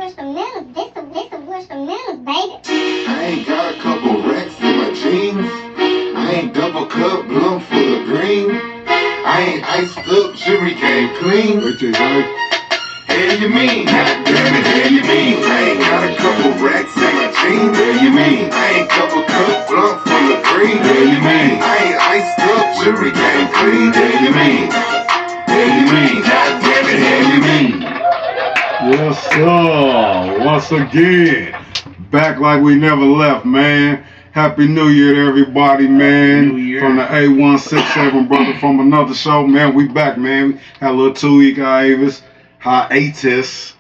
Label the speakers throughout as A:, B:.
A: I ain't got a couple racks in my jeans. I ain't double cup, blunt full of green. I ain't iced up, jury came clean. What you like? Hell you mean? God damn it, hell you mean? I ain't got a couple racks in my jeans. Hell you mean? I ain't double cup, blunt full of green. Hell you mean? I ain't iced up, jury came clean. Hell you mean? Hell you mean? God damn it, hell you mean?
B: Yes, sir. Once again, back like we never left, man. Happy New Year to everybody, man.
C: New Year.
B: From the A167 brother from another show, man. We back, man. We had a little 2-week hiatus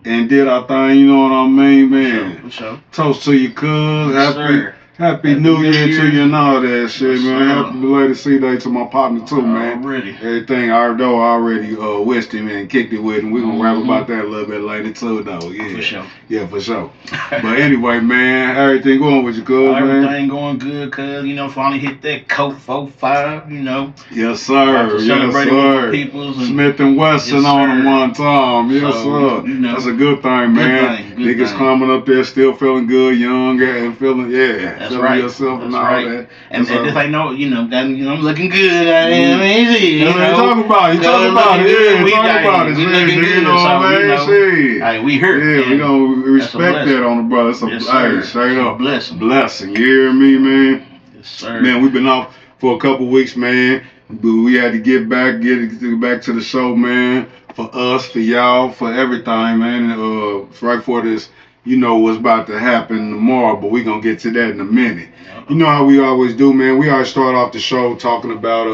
B: and did our thing, you know what I mean, man.
C: For sure.
B: Toast to you, cuz.
C: Yes,
B: Happy New Year to you and all that shit,
C: Yes,
B: man.
C: sir.
B: Happy belated C-Day to my partner, too, man.
C: Already.
B: Everything I already wished him and kicked it with him. We're going to rap about that a little bit later, too, though. Yeah.
C: For sure.
B: Yeah, for sure. But anyway, man, everything going with you, cuz, man?
C: Everything going good, cuz, you know, finally hit that Coke 4-5, you know.
B: Yes, sir. Yes,
C: Celebrating with
B: sir.
C: my peoples and
B: Smith and Wesson
C: Yes,
B: on them
C: sir.
B: one time. Yes,
C: So,
B: sir.
C: you know,
B: That's a good thing, man.
C: Good
B: Niggas
C: thing.
B: climbing up there still feeling good, young, and feeling,
C: That's
B: feeling
C: right.
B: yourself and
C: That's
B: all
C: right.
B: that.
C: And
B: That's
C: if
B: all.
C: I know, you know, that, you know, I'm looking good. I mean, you
B: That's what you
C: know.
B: talking about. You talking about it. Yeah,
C: We
B: talking about it.
C: we
B: Shit,
C: looking
B: you
C: good.
B: know what
C: So,
B: I
C: you
B: mean?
C: know,
B: Shit.
C: hey, we here.
B: Yeah, we gonna respect
C: blessing.
B: that on the brother. It's a
C: Yes,
B: hey,
C: sir.
B: straight
C: It's a
B: up
C: blessing.
B: blessing. You hear me, man?
C: Yes, sir.
B: Man, we've been off for a couple weeks, man. But we had to get back to the show, man. For us, for y'all, for everything, man. Right for this, you know what's about to happen tomorrow, but we gonna get to that in a minute. You know how we always do, man. We always start off the show talking about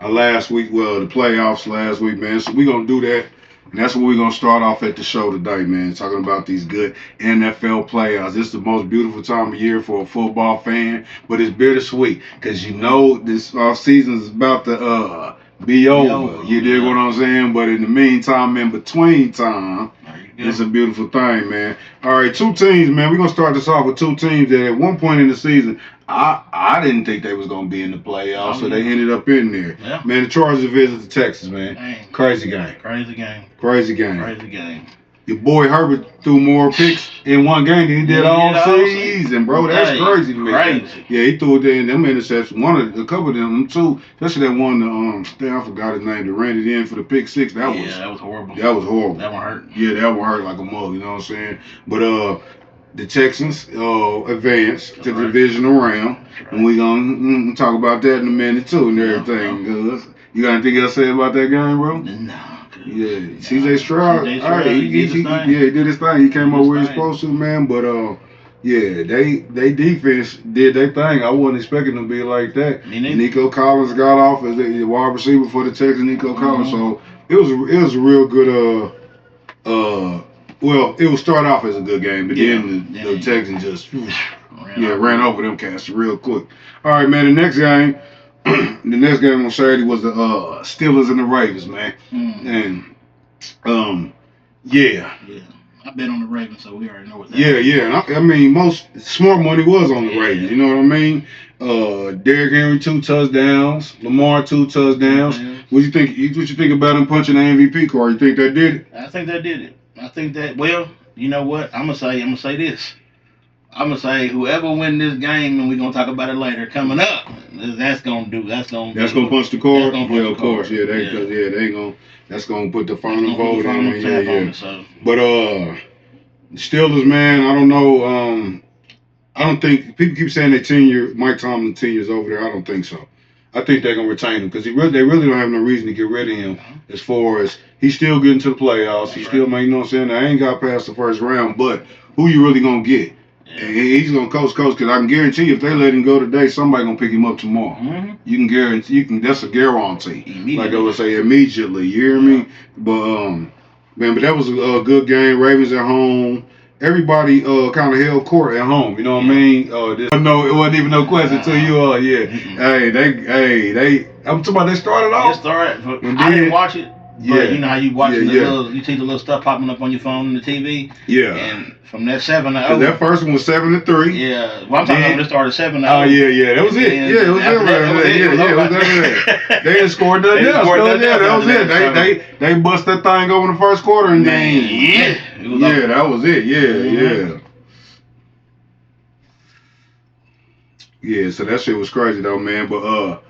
B: last week, the playoffs last week, man. So we gonna do that. And that's what we're going to start off at the show today, man. Talking about these good NFL playoffs. This is the most beautiful time of year for a football fan, but it's bittersweet because you know this season is about to be over. You dig what I'm saying? But in the meantime, in between time, it's a beautiful thing, man. All right, two teams, man. We're going to start this off with two teams that at one point in the season, I didn't think they was going to be in the playoffs, so they ended up in there.
C: Yeah.
B: Man, the Chargers visit to Texas, man.
C: Dang.
B: Crazy game.
C: Crazy game.
B: Crazy game.
C: Crazy game.
B: Your boy Herbert threw more picks in one game than he did all season, bro. That's crazy to me.
C: Crazy.
B: Yeah, he threw it there in them interceptions. A couple of them, two, especially that one, I forgot his name, that ran it in for the pick six. That was
C: horrible.
B: That was horrible.
C: That one hurt.
B: Yeah, that one hurt like a mug, you know what I'm saying? But the Texans advanced to the divisional round, and we gonna talk about that in a minute too and everything. You got anything else to say about that game, bro?
C: No.
B: Yeah, C.J. Stroud,
C: he
B: he did his thing. He came over where he's supposed to, man. But they defense did their thing. I wasn't expecting them to be like that. Nico Collins got off as the wide receiver for the Texans. Nico Collins, so it was a real good. Well, it will start off as a good game, but then the Texans just ran over them cats real quick. All right, man. The next game. The next game on Saturday was the Steelers and the Ravens, man. And
C: I bet on the Ravens, so we already know what that
B: is. Yeah. I mean, most smart money was on the Ravens. You know what I mean? Derrick Henry 2 touchdowns, Lamar 2 touchdowns. What you think about him punching the MVP card? You think that did it?
C: I think that did it. I think that. Well, you know what? I'm gonna say this. I'm gonna say whoever win this game, and we're gonna talk about it later coming up. That's gonna
B: punch the card. Yeah, of course. Yeah, they ain't gonna. That's gonna put the final vote in. Yeah. But Steelers, man, I don't know. I don't think people keep saying Mike Tomlin 10 years over there. I don't think so. I think they're gonna retain him because they really don't have no reason to get rid of him. As far as he's still getting to the playoffs, he's still, man, you know what I'm saying. I ain't got past the first round, but who you really gonna get? And he's gonna coach because I can guarantee you if they let him go today, somebody gonna pick him up tomorrow. You can guarantee. That's a guarantee. Like I would say, immediately. You hear me? But but that was a good game. Ravens at home. Everybody kind of held court at home. You know what I mean? No, it wasn't even no question to you. Hey, they. I'm talking about they started off.
C: I didn't watch it. But you know how you watching
B: Yeah.
C: you see the little stuff popping up on your phone and the TV.
B: Yeah.
C: And from that 7-0.
B: Cause that first one was 7-3.
C: Yeah. Well, I'm talking about when it started 7-0.
B: Oh yeah. That was it. Yeah, it was that. It was that. They didn't score nothing else. That was it. They bust that thing over in the first quarter and then that was it. Yeah. Yeah, so that shit was crazy though, man. But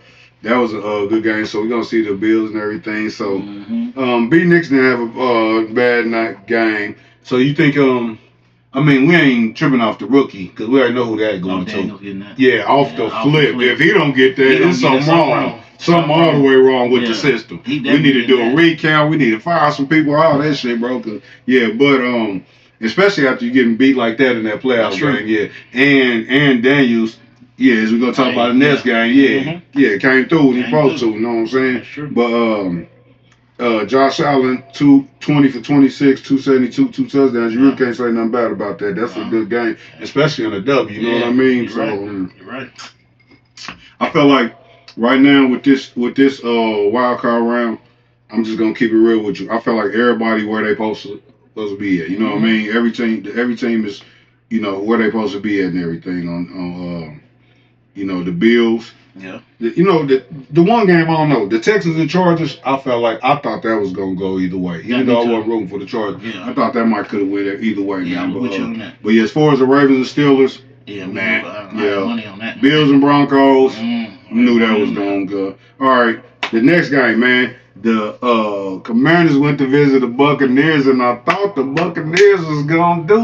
B: that was a good game. So we're gonna see the Bills and everything. So B Knicks didn't have a bad night game. So you think I mean, we ain't tripping off the rookie because we already know who that going to. Yeah, off the flip. If he don't get that, there's something wrong. Something all the way wrong with the system. We need to do a recount. We need to fire some people. All that shit, bro. But especially after you getting beat like that in that playoff game. And Daniels. Yeah, as we gonna talk about the next game. Came through when he supposed to. You know what I'm saying?
C: That's true.
B: But Josh Allen, 20 for 26, 272, 2 touchdowns. You really can't say nothing bad about that. That's a good game, especially in a W. You know what I mean?
C: You're right.
B: I feel like right now with this wild card round, I'm just gonna keep it real with you. I feel like everybody where they supposed to be at. You know what I mean? Every team is, where they supposed to be at and everything on the Bills.
C: Yeah.
B: The one game I don't know. The Texans and Chargers, I thought that was gonna go either way. Even though I wasn't rooting for the Chargers, I thought that might could have went either way.
C: Yeah,
B: man. But as far as the Ravens and Steelers,
C: money on that.
B: Bills and Broncos, knew that was gonna go. All right, the next game, man. The Commanders went to visit the Buccaneers, and I thought the Buccaneers was gonna do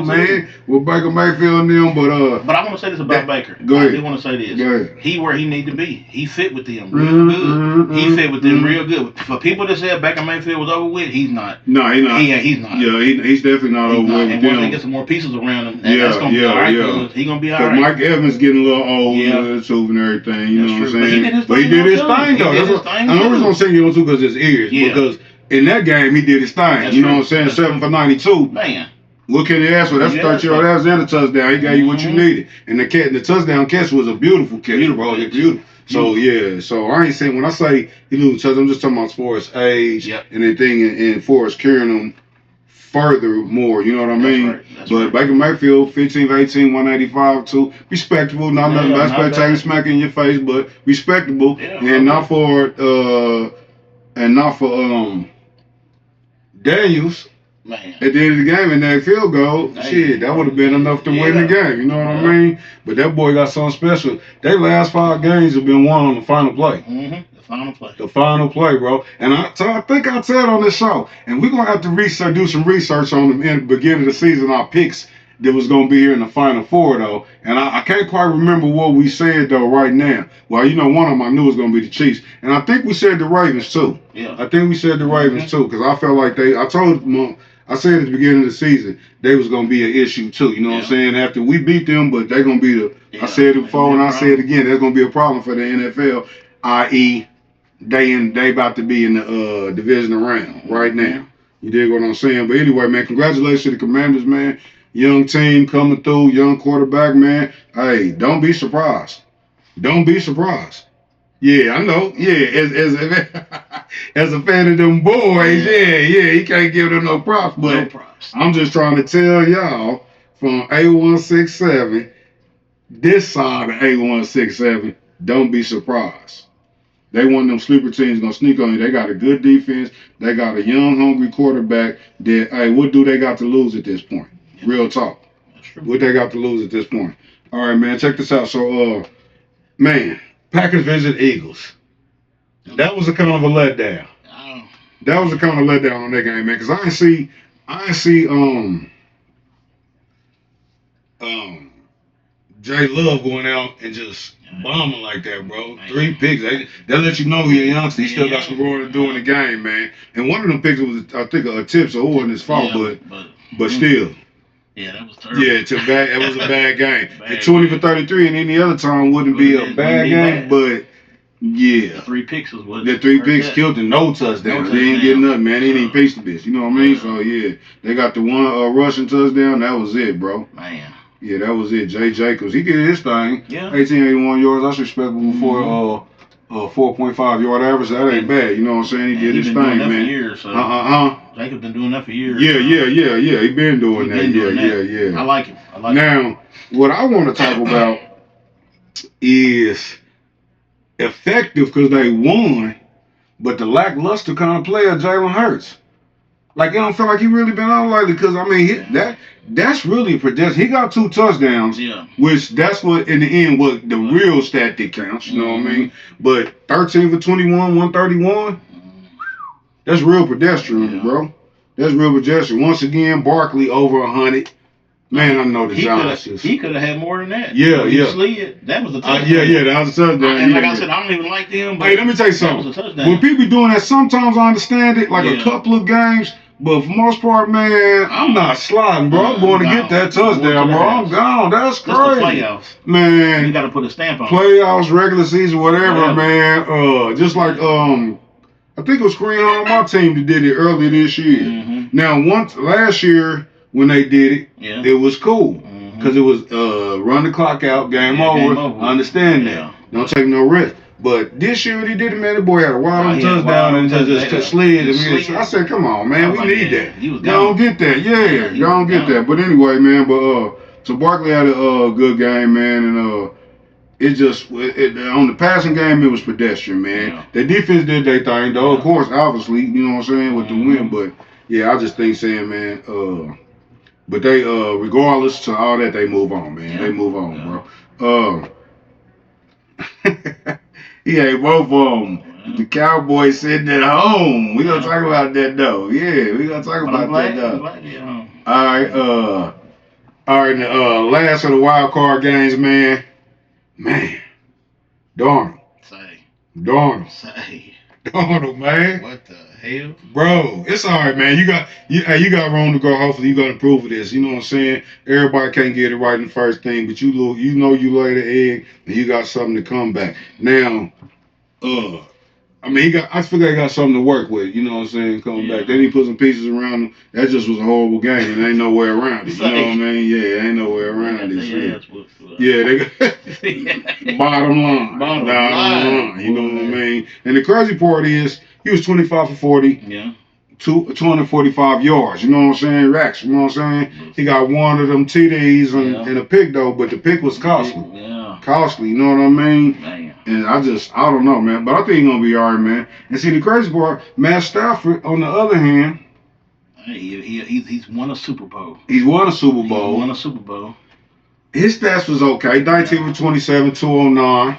B: man, with Baker Mayfield and them.
C: But I want to say this about Baker.
B: Go ahead.
C: I do want to say this.
B: Go ahead.
C: He where he need to be. He fit with them real good. He fit with them real good. For people that said Baker Mayfield was over with, he's not.
B: No, he's not.
C: He's not.
B: Yeah, he's definitely not over with.
C: And once they get some more pieces around him, that's gonna be all right. He's gonna be all right.
B: Mike Evans getting a little old and everything. You know what I'm saying? But he did his thing though. I know he's gonna sing you too because his ears.
C: Yeah.
B: Because in that game he did his thing. You know what I'm saying? 7 for 92.
C: Man.
B: What can you ask for? That's a 30-yard ass and a touchdown. He got you what you needed. And the touchdown catch was a beautiful catch, bro. It's beautiful. So I ain't saying when I say he lose touch, I'm just talking about as far as age and everything and for us carrying them furthermore, you know what I mean? But Baker Mayfield, 15 for 18, 185 too. Respectable, not nothing about spectacular smacking in your face, but respectable. And not for Daniels.
C: Man.
B: At the end of the game, in that field goal, that would have been enough to win the game. You know what I mean? But that boy got something special. Their last 5 games have been won on the final play. The final play, bro. And I think I said on this show, and we're going to have to do some research on them in the beginning of the season, our picks that was going to be here in the Final Four, though. And I can't quite remember what we said, though, right now. Well, one of them I knew was going to be the Chiefs. And I think we said the Ravens, too.
C: Yeah.
B: I think we said the Ravens, too, because I felt like I said at the beginning of the season, they was going to be an issue, too. You know what I'm saying? After we beat them, but they're going to be I said it before and I say it again, there's going to be a problem for the NFL, i.e., they about to be in the divisional round right now. You dig what I'm saying? But anyway, man, congratulations to the Commanders, man. Young team coming through, young quarterback, man. Hey, don't be surprised. Don't be surprised. Yeah, I know. Yeah, as a fan of them boys, he can't give them no props. But I'm just trying to tell y'all from A167, this side of A167, don't be surprised. They one of them sleeper teams gonna sneak on you. They got a good defense. They got a young, hungry quarterback that, hey, what do they got to lose at this point? Real talk. What they got to lose at this point? All right, man, check this out. So, man, Packers visit Eagles. That was a kind of a letdown. That was a kind of letdown on that game, man, because I ain't see Jay Love going out and just bombing like that, bro. 3 picks. That let you know he a youngster. He still got some room to do in the game, man. And one of them picks was, I think, a tip, so it wasn't his fault, but still.
C: Yeah, that was terrible.
B: Yeah, it was a bad game. And 20 for 33 and any other time wouldn't be a bad game, but yeah.
C: The 3 picks was what.
B: The 3 picks killed and no touchdowns. They ain't getting nothing, man. He didn't piece the bitch. You know what I mean? So yeah, they got the one rushing touchdown. That was it, bro.
C: Man. Yeah,
B: that was it. Jay Jacobs, he did his thing.
C: Yeah.
B: 1881 yards. That's respectable 4.5 yard average. That ain't bad. You know what I'm saying? He did his
C: been
B: thing,
C: doing that
B: man.
C: for years, so. Jacob's been doing that for years.
B: Yeah. He been doing that. Yeah.
C: I like him.
B: Now, what I want to talk about is effective because they won, but the lackluster kind of player, Jalen Hurts. Like, I don't feel like he really been on lately because, I mean, that's really pedestrian. He got 2 touchdowns, which that's what, in the end, what the real stat that counts, you know what I mean? But 13 for 21, 131, that's real pedestrian, bro. That's real pedestrian. Once again, Barkley over 100. Man, I know the Giants.
C: He could have had more than that.
B: Yeah.
C: Slid. That was a touchdown.
B: That was a touchdown.
C: And like I said, I don't even like them. But
B: hey, let me tell you something. When people doing that, sometimes I understand it, like a couple of games. But for the most part, man, I'm not sliding, bro. I'm going to get that touchdown, bro. I'm gone. That's crazy.
C: That's the playoffs.
B: Man.
C: You got to put a stamp on it.
B: Playoffs, regular season, whatever, man. Just like, I think it was Kareem on my team that did it earlier this year.
C: Mm-hmm.
B: Now, last year, when they did it, it was cool. Because it was run the clock out, game over. I understand that. Don't take no risk. But this year when he did it, man, the boy had a wide open touchdown and just slid. I said, come on, man, we need that. Y'all don't get that. Yeah, y'all don't get that. But anyway, man, so Barkley had a good game, man, and it just on the passing game it was pedestrian, man. The defense did their thing, though. Of course, obviously, you know what I'm saying, with the win. But yeah, I just think saying, man, but they regardless to all that, they move on, man. They move on, bro. Yeah, both of them. The Cowboys sitting at home. We gonna talk about that though. Yeah, we gonna talk about that though. All right. And last of the wild card games, man. Darnold. Darnold, man.
C: What the hell,
B: bro? It's all right, man. You got room to go. Hopefully, you gonna improve with this. You know what I'm saying? Everybody can't get it right in the first thing, but you know you lay the egg and you got something to come back. Now, I mean, I figure he got something to work with. You know what I'm saying? Coming back. Then he put some pieces around him. That just was a horrible game, and ain't no way around it. You know what I mean? Yeah, ain't no way around it. Yeah, they got bottom line. Bottom line. You know what I mean? And the crazy part is he was 25 for 40. Yeah. 245 yards. You know what I'm saying? Racks. You know what I'm saying? He got one of them TDs and a pick though, but the pick was costly. Yeah. Costly. You know what I mean? Man. And I don't know, man. But I think he's gonna be all right, man. And see, the crazy part, Matt Stafford, on the other hand,
C: he's won a Super Bowl.
B: He's won a Super Bowl. His stats was okay. 19 for 27, 209,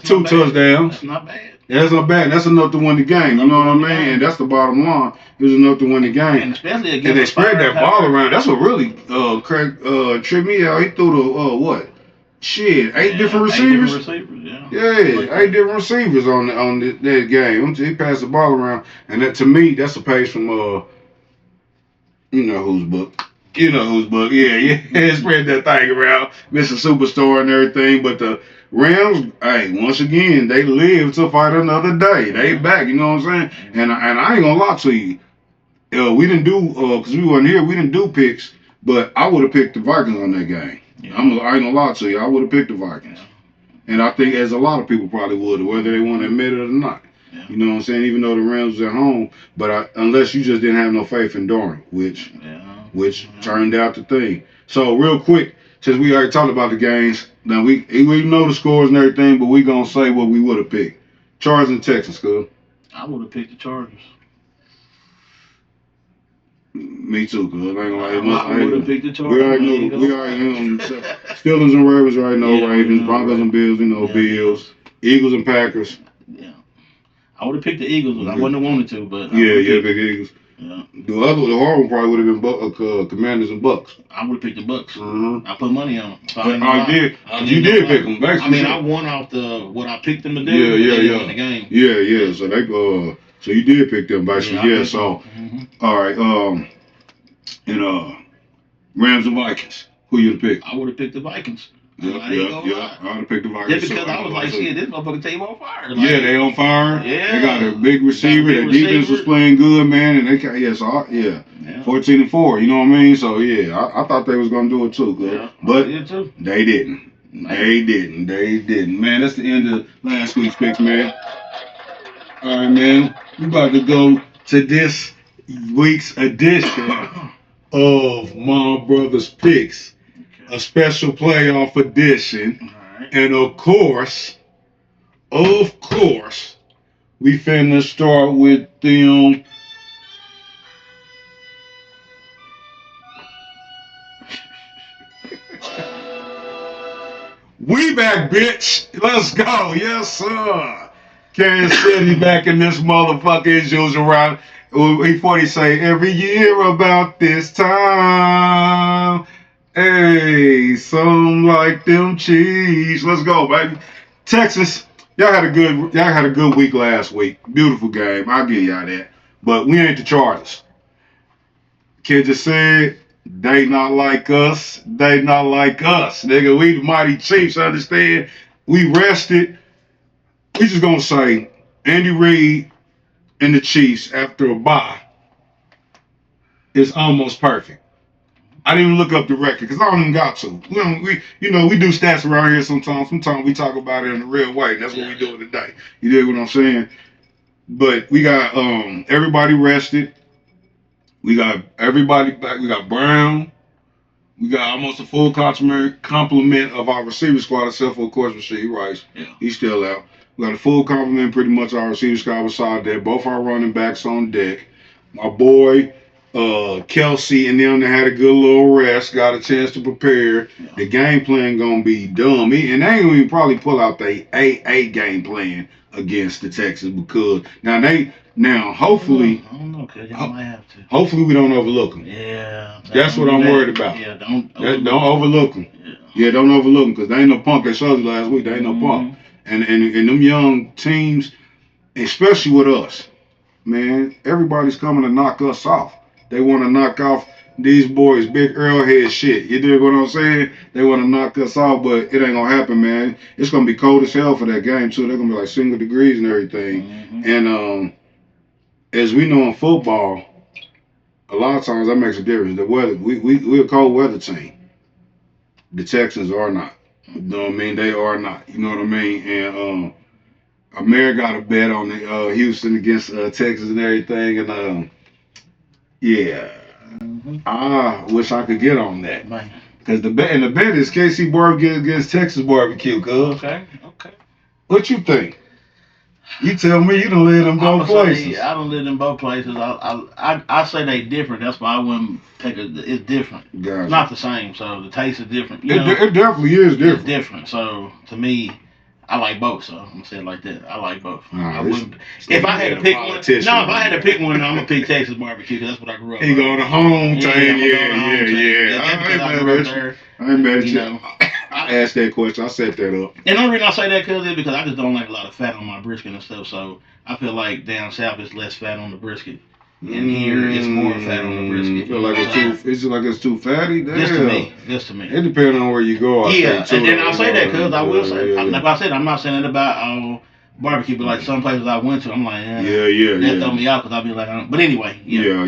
B: 2 touchdowns.
C: That's not bad.
B: That's not bad. That's enough to win the game. You know what I mean? And that's the bottom line. It was enough to win the game.
C: And especially against
B: and they spread that ball around. That's what really tripped me out. He threw the what? Shit, 8 different receivers. 8 different receivers on that game. He passed the ball around, and that to me, that's a page from you know whose book. Yeah. Spread that thing around, Mr. Superstore and everything. But the Rams, hey, once again, they live to fight another day. They back, you know what I'm saying? And I ain't gonna lie to you. We didn't do because we wasn't here. We didn't do picks, but I would have picked the Vikings on that game. Yeah. I ain't gonna lie to you. I would have picked the Vikings, and I think as a lot of people probably would, whether they want to admit it or not. Yeah. You know what I'm saying? Even though the Rams was at home, but unless you just didn't have no faith in Darnold, which turned out the thing. So real quick, since we already talked about the games, now we know the scores and everything, but we gonna say what we would have picked. Chargers and Texans, cuz.
C: I would have picked the Chargers.
B: Me too, cuz.
C: I would have picked the Chargers.
B: We already know. Steelers and Ravens, right? Ravens. Broncos and Bills, Bills. Eagles and Packers.
C: Yeah. I would have picked the Eagles. I wouldn't have wanted to, but
B: pick Eagles. Yeah. The hard one probably would have been Commanders and Bucks.
C: I would have picked the Bucks. Mm-hmm. I put money on them. So
B: I did. You did pick them. Basically.
C: I mean, I won off what I picked them to do. Yeah. Win the game.
B: Yeah. So they so you did pick them basically. Yeah. So all right. Rams and Vikings. Who you pick?
C: I would have picked the Vikings.
B: I would have picked the Vikings.
C: Just because I was like, shit, this motherfucker team on fire. Like,
B: they on fire. Yeah. They got a big receiver. Their defense was playing good, man, and they 14-4. You know what I mean? So I thought they was gonna do it too, good.
C: Yeah,
B: but
C: I did too.
B: They didn't. They didn't. They didn't. Man, that's the end of last week's picks, man. All right, man. We about to go to this week's edition of Mom Brothers Picks, a special playoff edition.
C: All right.
B: And of course, we finna start with them. We back, bitch. Let's go. Yes, sir. Kansas City back in this motherfucker as usual. Around E40 say every year about this time. Hey, some like them cheese. Let's go, baby. Texas, y'all had a good week last week. Beautiful game. I'll give y'all that. But we ain't the Chargers. Kid just said they not like us. They not like us. Nigga, we the mighty Chiefs, understand? We rested. We just gonna say Andy Reid and the Chiefs after a bye is almost perfect. I didn't even look up the record because I don't even got to. We do stats around here sometimes. Sometimes we talk about it in a real way. That's what we doing today. You dig what I'm saying? But we got everybody rested. We got everybody back. We got Brown. We got almost a full complement of our receiver squad, except for, of course, Rasheed Rice.
C: Yeah.
B: He's still out. We got a full complement, pretty much, of our receiver squad beside that. Both our running backs on deck. My boy, Kelsey, and them that had a good little rest, got a chance to prepare.
C: Yeah.
B: The game plan gonna be dumb. And they ain't gonna even probably pull out the A game plan against the Texans because hopefully.
C: I don't know, cause y'all might have to.
B: Hopefully we don't overlook them.
C: Yeah.
B: That's what I'm worried about.
C: Yeah, don't
B: overlook them. Yeah, don't overlook them because they ain't no punk. They showed you last week. They ain't no punk. And them young teams, especially with us, man, everybody's coming to knock us off. They want to knock off these boys, big Earlhead shit. You dig what I'm saying? They want to knock us off, but it ain't gonna happen, man. It's gonna be cold as hell for that game too. They're gonna be like single degrees and everything. And as we know in football, a lot of times that makes a difference. The weather, we're a cold weather team. The Texans are not. You know what I mean? They are not. You know what I mean? And Amir got a bet on the Houston against Texas and everything. And yeah, I wish I could get on that. Because the bet is KC barbecue against Texas barbecue. Cuz.
C: Okay.
B: What you think? You tell me. You done lived in both places.
C: I done lived in both places. I say they different. That's why I wouldn't take it. It's different.
B: Gotcha.
C: It's not the same. So the taste is different.
B: It definitely is different.
C: It's different. So to me, I like both. So I'm gonna say it like that. I like both.
B: Nah,
C: I wouldn't. If I had to pick one, if I had to pick one, I'm gonna pick Texas barbecue because that's what I grew up.
B: He going to home team.
C: Yeah.
B: I ain't mad at you. I asked that question. I set that up.
C: And the only reason I say that is because I just don't like a lot of fat on my brisket and stuff. So I feel like down south it's less fat on the brisket. And here it's more fat on the brisket.
B: Feel like it's too fatty.
C: Just to me.
B: It depends on where you go.
C: And then I'll say that because I will say, like I said, I'm not saying that about barbecue, but like some places I went to, I'm like, that throw me out because I'll be like, but anyway,
B: yeah.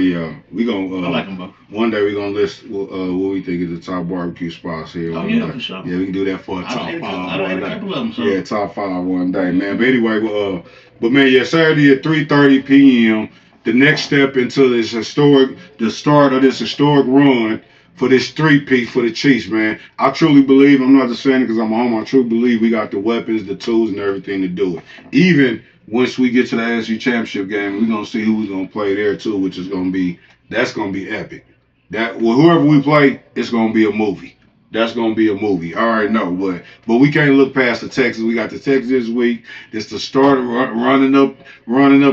B: We gonna
C: I like them both.
B: One day we gonna list what we think is the top barbecue spots here.
C: Oh yeah, for sure.
B: Yeah, we can do that for a top 5 one day.
C: Couple of them, so.
B: Yeah, top 5 one day, man. But anyway, but man, yeah, Saturday at 3:30 p.m. The next step into the start of this historic run for this three-peat for the Chiefs, man. I truly believe, I'm not just saying it because I'm home, I truly believe we got the weapons, the tools, and everything to do it. Even once we get to the AFC Championship game, we're going to see who we're going to play there, too, which is going to be epic. Whoever we play, it's going to be a movie. That's going to be a movie. I already know, but we can't look past the Texans. We got the Texans this week. It's the start of running up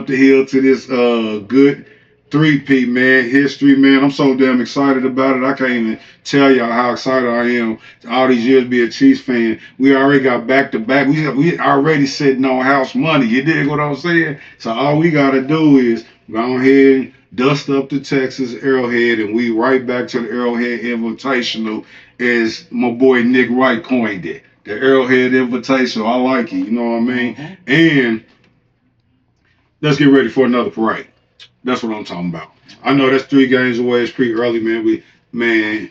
B: the hill to this good three-peat, man. History, man. I'm so damn excited about it. I can't even tell y'all how excited I am all these years to be a Chiefs fan. We already got back-to-back. We already sitting on house money. You dig what I'm saying? So all we got to do is go ahead, dust up the Texas Arrowhead, and we right back to the Arrowhead Invitational, as my boy Nick Wright coined it. The Arrowhead Invitational. I like it. You know what I mean? And let's get ready for another parade. That's what I'm talking about. I know that's 3 games away. It's pretty early, man.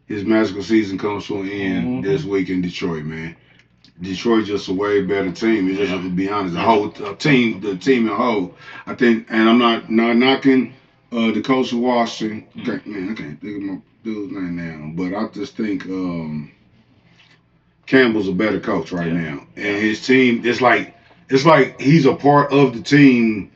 B: his magical season comes to an end this week in Detroit, man. Detroit just a way better team. It's just to be honest, the team in whole. I think, and I'm not knocking the coach of Washington. Okay, man, I can't think of my dude's name now, but I just think Campbell's a better coach right now, and his team. It's like he's a part of the team.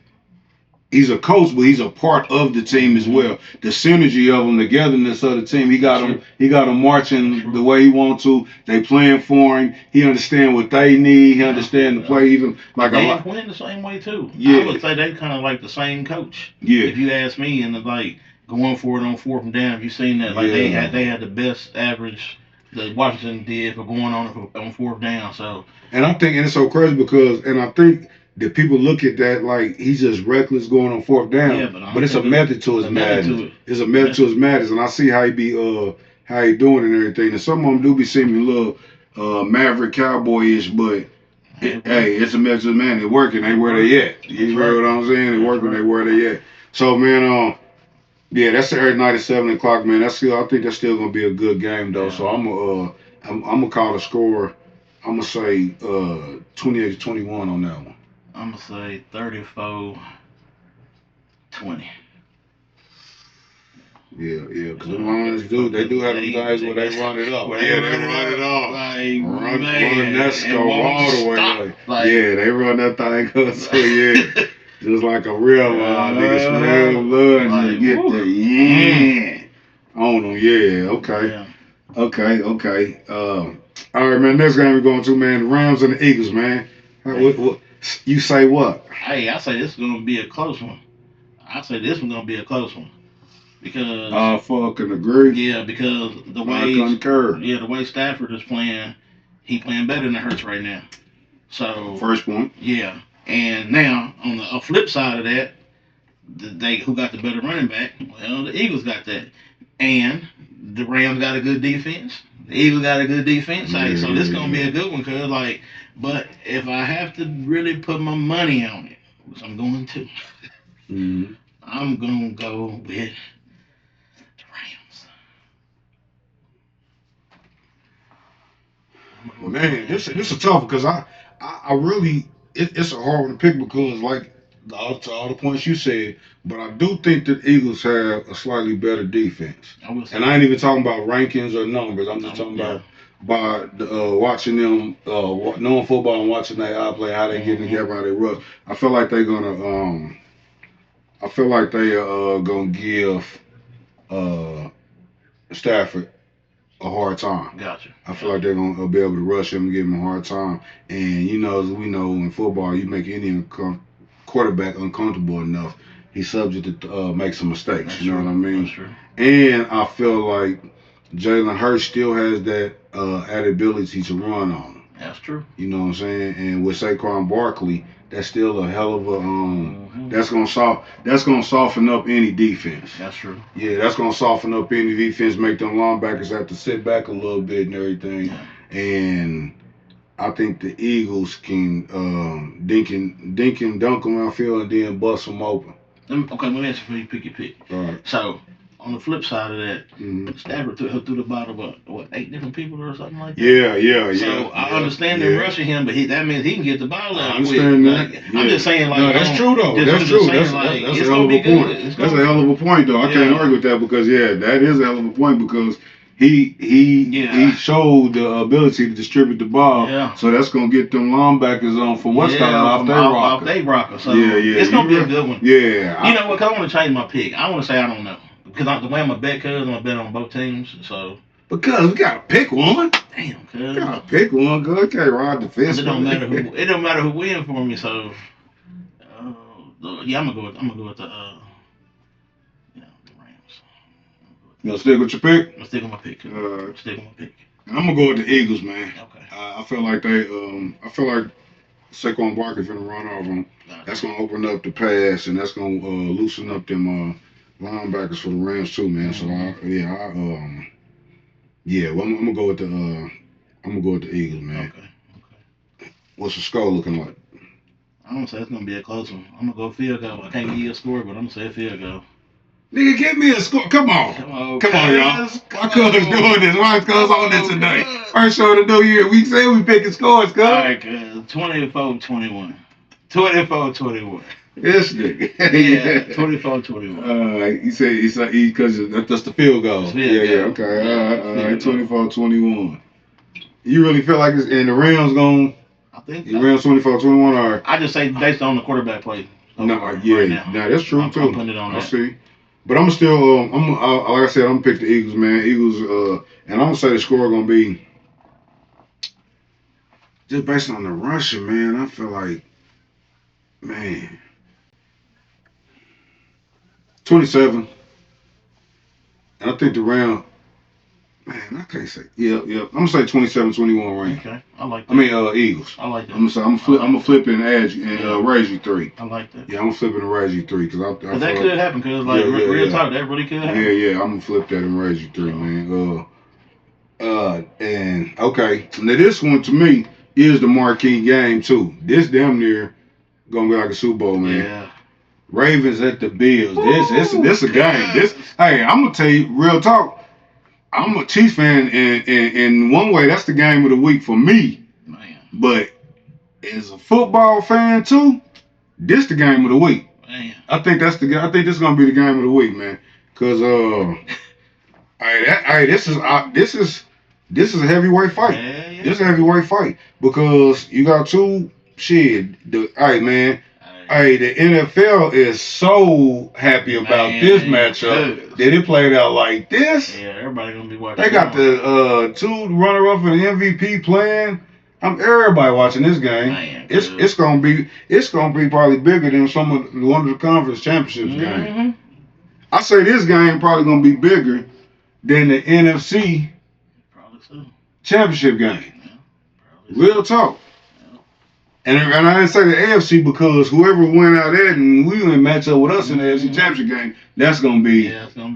B: He's a coach, but he's a part of the team as well. The synergy of them, togetherness of the team. He got them. He got them marching the way he wants to. They playing for him. He understand what they need. He understand the play. Even like
C: they playing the same way too.
B: Yeah.
C: I would say they kind of like the same coach.
B: Yeah.
C: If you ask me, and like going for it on 4th and down, have you seen that? Like they had the best average that Washington did for going on 4th down. So.
B: And I'm thinking it's so crazy because, and I think that people look at that like he's just reckless going on 4th down, but it's a method to his madness. It's a method to his madness, and I see how he doing and everything. And some of them do be seeming a little maverick cowboyish, but hey, it's a method to his madness. They working, they where they at. You know what I'm saying? They working, they where they at. So man, yeah, that's Saturday night at 7 o'clock, man. I think that's still gonna be a good game though. So I'm gonna call the score. I'm gonna say 28-21 on that one.
C: I'm going to say 34-20.
B: Yeah, because the Lions they do have them guys where they run it up. They run it off. Run that score all the way. They run that thing up. So, yeah, just like a real nigga smell blood and get the on them. Yeah, okay. All right, man, next game we're going to, man, the Rams and the Eagles, man. What you say what?
C: Hey, I say this is going to be a close one. Because
B: I fucking agree.
C: Yeah, because the way Stafford is playing, he playing better than Hurts right now. So
B: first point.
C: Yeah, and now on the flip side of that, who got the better running back? Well, the Eagles got that, and the Rams got a good defense. The Eagles got a good defense. So this is gonna be a good one, cause but if I have to really put my money on it, which I'm going to, I'm gonna go with.
B: Man, this is tough because I really it's a hard one to pick because like all the points you said, but I do think that Eagles have a slightly better defense. And I ain't even talking about rankings or numbers. I'm just talking about by watching them, knowing football and watching they play, how they get together, how they rush. I feel like they're gonna gonna give Stafford a hard time.
C: Gotcha.
B: I feel like they're gonna be able to rush him and give him a hard time. And as we know in football, you make any quarterback uncomfortable enough, he's subject to make some mistakes.
C: That's
B: you know
C: true.
B: what I mean?
C: That's true.
B: And I feel like Jalen Hurts still has that added ability to run on him.
C: That's true.
B: You know what I'm saying? And with Saquon Barkley, that's still a hell of a that's gonna soften up any defense.
C: That's true.
B: Yeah, that's gonna soften up any defense, make them linebackers have to sit back a little bit and everything. Yeah. And I think the Eagles can dink and dunk them outfield and then bust them open.
C: Okay, let me ask you before you pick your pick.
B: All right.
C: So on the flip side of that, Stafford threw the ball to what 8 different people or something like that.
B: Yeah.
C: So I understand them rushing him, but that means he can get the ball out.
B: I understand
C: quick.
B: that.
C: I'm just saying, like,
B: no, that's true though. That's true. That's a hell of a point. That's a hell of a point though. I can't argue with that because that is a hell of a point because he showed the ability to distribute the ball. Yeah. So that's gonna get them linebackers on from what's coming off their rocker.
C: So it's gonna be a good one.
B: Yeah.
C: You know what? Cause I want to change my pick. I want to say I don't know. Because the way I'm a bet, I'm a bet on both teams. So
B: because we gotta pick one.
C: Damn, cuz.
B: We gotta pick one. Good, can't ride the fence.
C: It don't matter who wins for me. So I'm gonna go with the Rams.
B: You gonna stick with your pick?
C: I'm gonna stick with my pick.
B: I'm gonna go with the Eagles, man.
C: Okay.
B: I feel like Saquon Barkley's gonna run over them. That's gonna open up the pass and that's gonna loosen up them linebackers for the Rams too, man. So I'm gonna go with the Eagles, man.
C: Okay.
B: What's the score looking like?
C: I'm gonna say it's gonna be a close one. I'm gonna go field goal. I can't give you a score, but I'm gonna say a field goal.
B: Nigga, give me a score. Come on, y'all. My cuz doing this. My cuz on this today. First show of the new year. We say we picking scores, cuz.
C: All right, cuz 24-21. 24-21.
B: This nigga.
C: Yeah, 24-21.
B: He said because that's the field goal. Yeah. Okay. 24-21. You really feel like it's in the Rams going?
C: I think
B: the Rams 24-21 or?
C: I just say based on the quarterback play. Right now.
B: Nah, that's true too.
C: I'm putting it on that.
B: I see. But I'm still, like I said, I'm gonna pick the Eagles, man. Eagles, and I'm gonna say the score gonna be just based on the rushing, man. I feel like, man, 27. And I think the round, man, I can't say. Yeah. I'm gonna say 27-21 range.
C: Okay, I like that. I mean,
B: Eagles.
C: I like that.
B: I'm gonna flip it and add you and raise you 3.
C: I like that.
B: Yeah, I'm gonna flip it and raise you 3 because I
C: that could happen because real talk, that really could happen.
B: Yeah. I'm gonna flip that and raise you 3, man. And okay, now this one to me is the marquee game too. This damn near gonna be like a Super Bowl, man.
C: Yeah.
B: Ravens at the Bills. This a game. Hey, I'm gonna tell you real talk. I'm a Chiefs fan, and in one way, that's the game of the week for me.
C: Man.
B: But as a football fan too, this the game of the week.
C: Man.
B: I think this is gonna be the game of the week, man. Cause this is a heavyweight fight.
C: Yeah.
B: This is a heavyweight fight because you got two man. Hey, the NFL is so happy about this matchup that it played out like this.
C: Yeah, everybody gonna be watching.
B: They got the 2 runner-up for the MVP playing. Everybody watching this game.
C: Man,
B: it's gonna be probably bigger than one of the conference championships game. I say this game probably gonna be bigger than the NFC championship game. Yeah, real talk. And I didn't say the AFC because whoever went out there and we didn't match up with us in the AFC championship game, that's gonna be that's gonna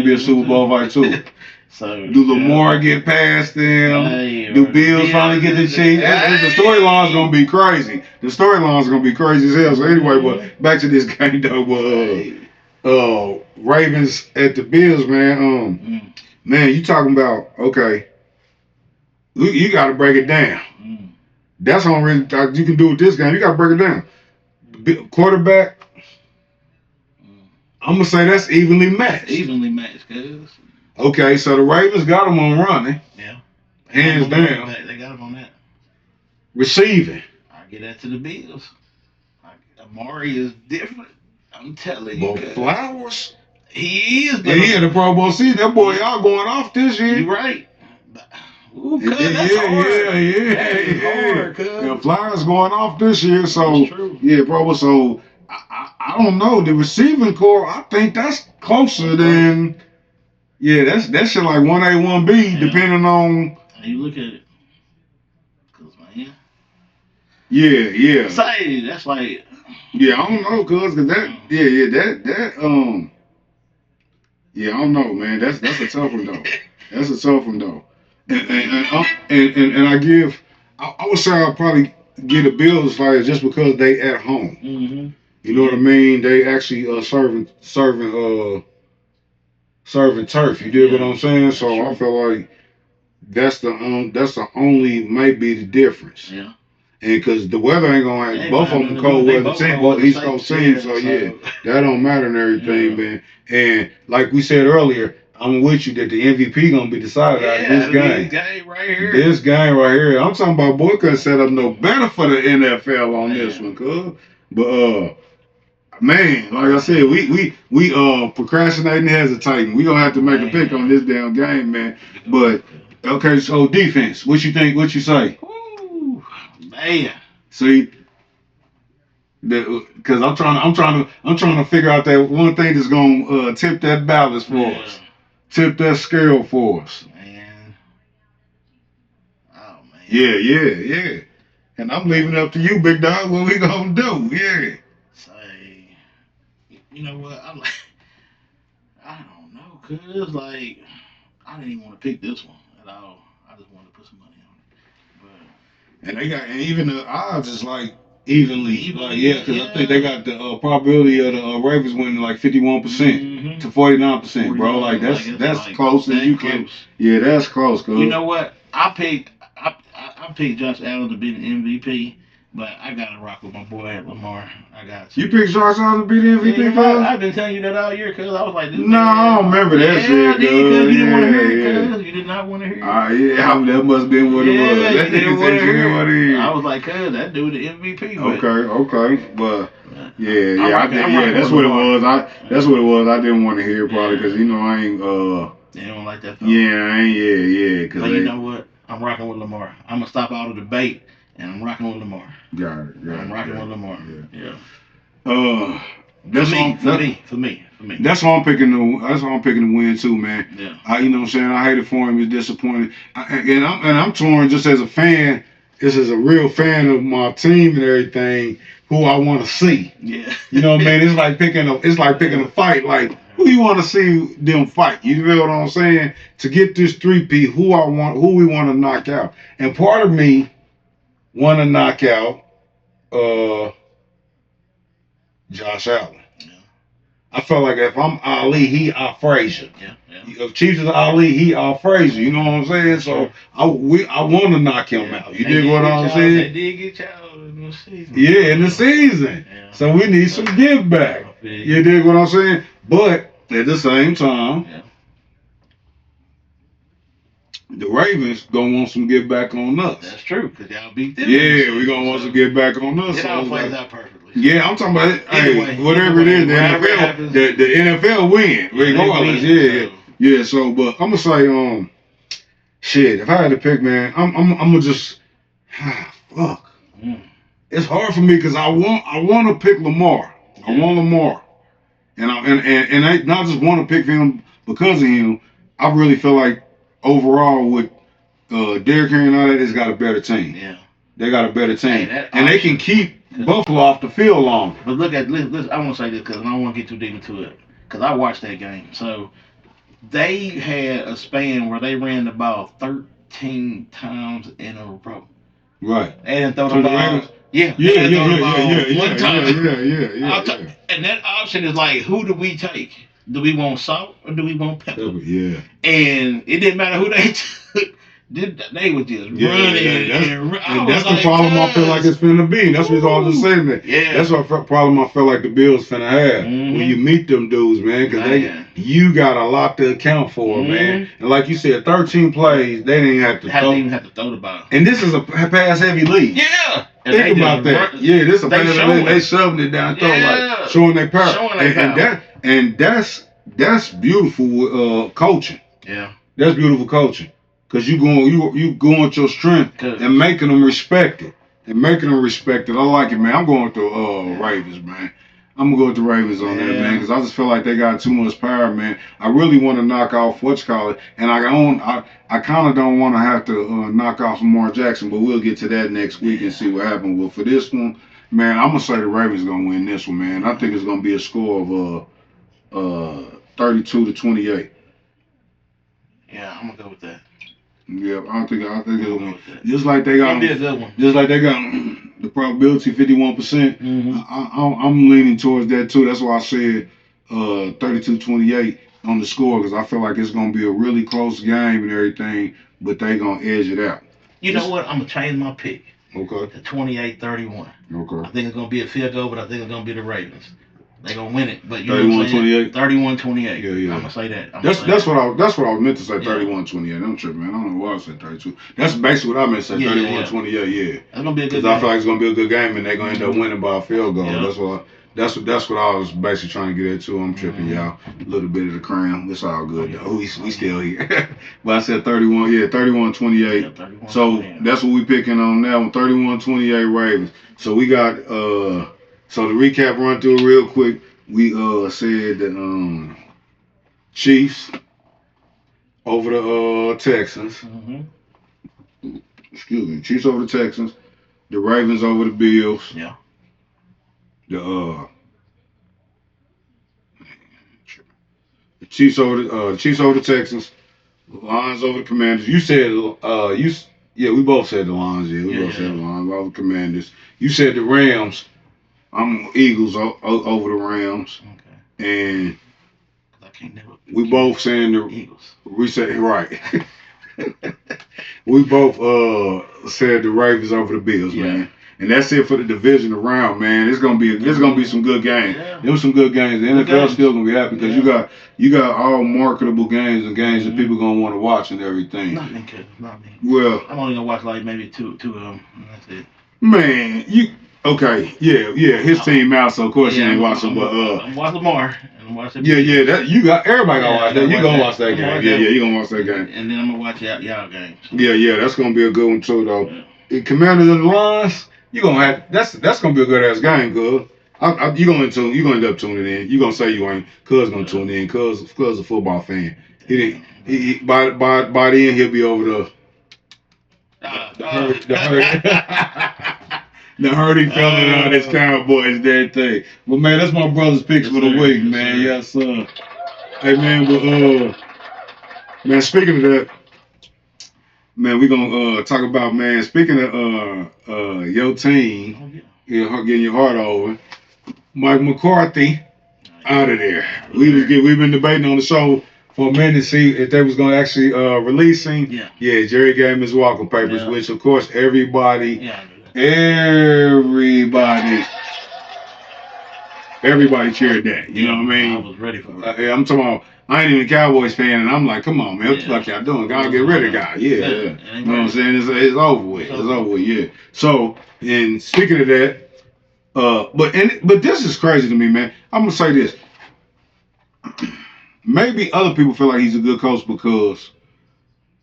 B: be a Super Bowl fight too.
C: So
B: do Lamar get past them? Do Bills finally get the Chiefs? The storyline's gonna be crazy. The storyline's gonna be crazy as hell. So anyway, but back to this game though. Ravens at the Bills, man. Man, you talking about okay? You got to break it down. That's the only reason you can do with this game. You got to break it down. Quarterback, I'm gonna say that's evenly matched.
C: Cause.
B: Okay, so the Ravens got them on running.
C: Yeah.
B: Hands down.
C: They got them on that.
B: Receiving.
C: I get that to the Bills. Amari is different. I'm telling you.
B: But Flowers.
C: He is.
B: Yeah, he had the Pro Bowl season. That boy, y'all going off this year.
C: You right. Ooh,
B: that's hard. Yeah. Flowers going off this year, so yeah, bro. So I don't know the receiving core. I think that's closer than that's shit like 1A, 1B, depending on.
C: How you look at it, cause man.
B: Yeah.
C: Say that's like.
B: Yeah, I don't know, cause that. Yeah, I don't know, man. That's a tough one though. That's a tough one though. And I would say I'll probably get the Bills like just because they at home.
C: Mm-hmm.
B: You know what I mean? They actually serving turf. You dig what I'm saying? So I feel like that's the only maybe the difference.
C: Yeah.
B: And because the weather ain't gonna have both of them cold weather team, both East Coast teams. So yeah, that don't matter and everything, man. And like we said earlier, I'm with you that the MVP gonna be decided out of this game.
C: This game right here.
B: This game right here. I'm talking about boy couldn't set up no better for the NFL on this one, cuz. But man, like I said, we procrastinating, hesitating. We gonna have to make a pick on this damn game, man. But okay, so defense. What you think? What you say?
C: Ooh, man.
B: See, because I'm trying to figure out that one thing that's gonna tip that balance for us. Tip that scale for us.
C: Man. Oh, man.
B: Yeah. And I'm leaving it up to you, big dog, what we gonna do. Yeah.
C: Say, you know what? I don't know, cause like I didn't even want to pick this one at all. I just wanted to put some money on it.
B: And even the odds is like evenly. Like, yeah, because I think they got the probability of the Ravens winning like 51% to 49%, bro. Like that's close as you can. Yeah, that's close. Cause
C: you know what? I picked Josh Allen to be the MVP. But I gotta rock with my boy Lamar. I got to.
B: You picked Josh Allen to be the MVP,
C: yeah, I've been telling you that all year, cause I was like,
B: no, I don't remember that shit.
C: Yeah, I did, cause you didn't want to hear it, cause you did not want to hear it.
B: Yeah, that must have been what it was. That
C: you didn't
B: nigga said you didn't want to hear it.
C: I was like, cuz that dude the MVP. But,
B: okay, but that's what it was. That's what it was. I didn't want to hear it probably because I ain't.
C: They don't like that.
B: Yeah.
C: But you know what? I'm rocking with Lamar. I'm gonna stop all the debate. And I'm rocking with Lamar.
B: Got it.
C: I'm rocking with Lamar. Yeah. For me.
B: That's why I'm picking the win too, man.
C: Yeah.
B: You know what I'm saying? I hate it for him. He's disappointed. I'm torn just as a fan. This is a real fan of my team and everything. Who I want to see.
C: Yeah.
B: You know what I mean? It's like picking a fight. Like who you want to see them fight? You feel what I'm saying? To get this 3P, who we want to knock out. And part of me want to knock out Josh Allen.
C: Yeah.
B: I felt like if I'm Ali, he Frazier.
C: Yeah.
B: If Chiefs is Ali, he Frazier. You know what I'm saying? So I want to knock him out. You dig what I'm saying?
C: They did get y'all in the season.
B: Yeah, in the season. Yeah. So we need some give back. You dig what I'm saying? But at the same time, the Ravens gonna want some get back on us.
C: That's true, because y'all beat them.
B: Yeah, we gonna want some get back on us.
C: It all plays out perfectly.
B: Yeah, I'm talking about whatever it is, the NFL win. Regardless, yeah. So, but I'm gonna say, shit. If I had to pick, man, I'm gonna just fuck. It's hard for me because I want to pick Lamar. I want Lamar, and I not just want to pick him because of him. I really feel like overall with Derrick Henry and all that, it's got a better team.
C: Yeah,
B: they got a better team, and they can keep Buffalo off the field longer.
C: But listen, I want to say this because I don't want to get too deep into it because I watched that game. So they had a span where they ran the ball 13 times in a row.
B: Right.
C: They didn't throw the ball.
B: Yeah.
C: One time.
B: Yeah.
C: And that option is like, who do we take? Do we want salt or do we want pepper?
B: Yeah.
C: And it didn't matter who they took. They were just running.
B: And that's the problem I feel like it's finna be. That's what I was just saying. That.
C: Yeah.
B: That's what problem I feel like the Bills finna have when you meet them dudes, man. Because you got a lot to account for, man. And like you said, 13 plays, they didn't even have to throw the ball. And this is a pass-heavy league.
C: Yeah.
B: Think about that. This is a pass-heavy league. They shoving it down throat, like showing their power. And that's beautiful coaching.
C: Yeah.
B: That's beautiful coaching. Cause you going with your strength and making them respect it. I like it, man. I'm going with the Ravens, man. I'm gonna go with the Ravens on that, man, because I just feel like they got too much power, man. I really want to knock off and I kind of don't want to have to knock off Lamar Jackson, but we'll get to that next week and see what happens. But for this one, man, I'm gonna say the Ravens gonna win this one, man. I think it's gonna be a score of 32-28.
C: Yeah, I'm gonna go with that.
B: Yeah, I think it'll be just like they got the probability 51%. I'm leaning towards that too. That's why I said 32-28 on the score because I feel like it's gonna be a really close game and everything, but they gonna edge it out.
C: You know what? I'm gonna change my pick.
B: Okay.
C: To 28-31.
B: Okay.
C: I think it's gonna be a field goal, but I think it's gonna be the Ravens. They're gonna win it, but
B: 31-28.
C: 31-28.
B: Yeah.
C: I'm gonna say that.
B: That's what I was meant to say. 31-28. I'm tripping, man. I don't know why I said 32. That's basically what I meant to say. 31-28. Yeah.
C: That's gonna be a good game.
B: Because I feel like it's gonna be a good game, and they're gonna end up winning by a field goal. Yeah. That's what I was basically trying to get at too. I'm tripping, y'all. A little bit of the crown. It's all good though. We still here. But I said 31. Yeah, 31-28. Yeah, so that's what we picking on now. 31-28 Ravens. So we got So to recap, run through it real quick. We said that Chiefs over the Texans. Excuse me, Chiefs over the Texans. The Ravens over the Bills.
C: Yeah.
B: The Chiefs over the Texans. The Lions over the Commanders. You said Yeah, we both said the Lions. Yeah, we both said the Lions. All the Commanders. You said the Rams. I'm Eagles over the Rams.
C: Okay.
B: And
C: I can't never.
B: We both saying the
C: Eagles.
B: We said right. We both said the Ravens over the Bills, man. And that's it for the division around, man. It's gonna be some good games.
C: Yeah.
B: There was some good games. The NFL still gonna be happy because you got all marketable games and games that people gonna want to watch and everything.
C: Not me, kid. Not me.
B: Well,
C: I'm only gonna watch like maybe two of them. That's it.
B: Man, okay? Yeah. His team out, so of course you ain't watching. But
C: I'm watching Lamar and I'm watching.
B: Yeah. That you got everybody gonna watch that. You gonna watch that game? Yeah. You gonna watch that game?
C: And then I'm gonna watch y'all games.
B: Yeah. That's gonna be a good one too, though. Commanders and the Lions. You gonna have that's gonna be a good ass game, good. You gonna end up tuning in. You gonna say you ain't. Cuz gonna tune in. Cuz a football fan. He by the end he'll be over the. The hurting feeling on this Cowboys that thing. But man, that's my brother's picks for the week, man. Yes, sir. Hey man, but man, speaking of that. Man, we're gonna talk about, man, speaking of your team, getting your heart over, Mike McCarthy out of there. We've been debating on the show for a minute to see if they was gonna actually release him. Yeah, Jerry gave him his walking papers, which of course everybody cheered that. You know what I mean?
C: I was ready for it.
B: I'm talking about. I ain't even a Cowboys fan, and I'm like, come on, man, what the fuck y'all doing? Gotta get rid of the guy. Yeah. You know what I'm saying? It's over with. It's over with, yeah. So, and speaking of that, but this is crazy to me, man. I'm gonna say this. Maybe other people feel like he's a good coach because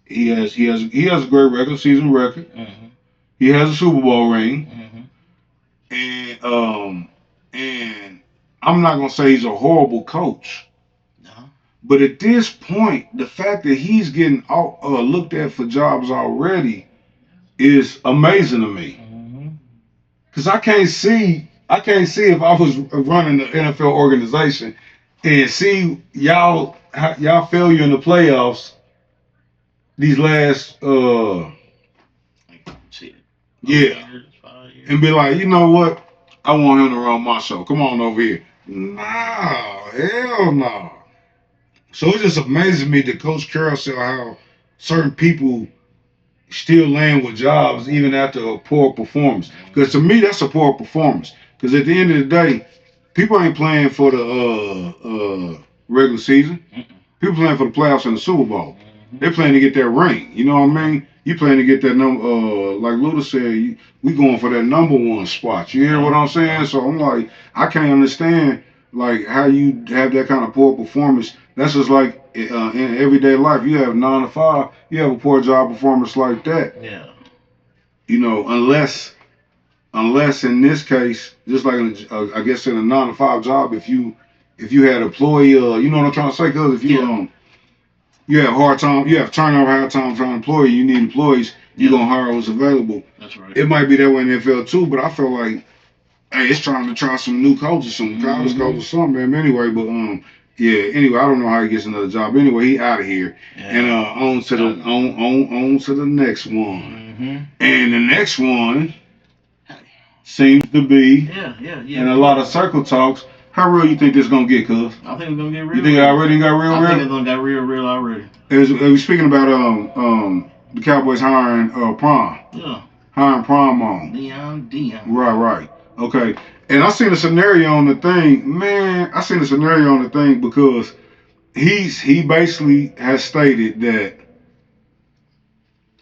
B: he has a great regular season record. Mm-hmm. He has a Super Bowl ring. Mm-hmm. And I'm not gonna say he's a horrible coach. But at this point, the fact that he's getting looked at for jobs already is amazing to me. Because I can't see if I was running the NFL organization and see y'all failure in the playoffs these last and be like, you know what? I want him to run my show. Come on over here. No, hell no. So it just amazes me that Coach Carroll said how certain people still land with jobs even after a poor performance. Because to me, that's a poor performance. Because at the end of the day, people ain't playing for the regular season. People playing for the playoffs and the Super Bowl. They're playing to get that ring. You know what I mean? You playing to get that number. Like Luda said, we going for that number one spot. You hear what I'm saying? So I'm like, I can't understand like how you have that kind of poor performance. That's just like in everyday life. You have 9 to 5. You have a poor job performance like that. Yeah. You know, unless in this case, just like I guess in a 9 to 5 job, if you had employee, you know what I'm trying to say? Because if you you have hard time, you have turnover, hard time trying to employ you need employees. You're gonna hire what's available. That's right. It might be that way in the NFL too, but I feel like, hey, it's trying to try some new coaches, some college coaches, something, man. Anyway, but anyway, I don't know how he gets another job. Anyway, he out of here, and on to the next one, and the next one seems to be, and a lot of circle talks. How real you think this gonna get, cuz?
C: I think it's gonna get real.
B: You think it already got real?
C: I think it's gonna get real already.
B: As we speaking about the Cowboys hiring Prom. Yeah. Hiring Prom on.
C: Dion.
B: Right. Okay. And I seen a scenario on the thing, man. I seen a scenario on the thing because he basically has stated that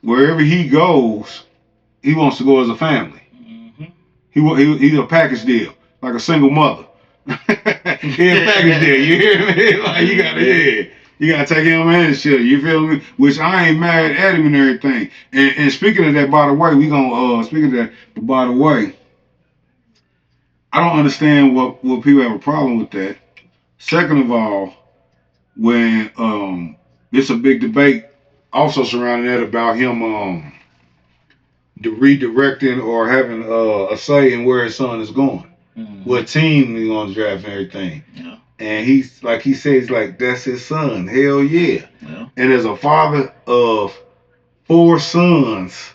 B: wherever he goes, he wants to go as a family. He's a package deal, like a single mother. He a package deal. You hear me? Like you gotta take him and shit. You feel me? Which I ain't mad at him and everything. And speaking of that, by the way, we gonna speaking of that. But by the way, I don't understand what people have a problem with that. Second of all, when it's a big debate also surrounding that about him redirecting or having a say in where his son is going. What team he's gonna draft and everything. Yeah. And he's like he says like that's his son. Hell yeah. And as a father of 4 sons,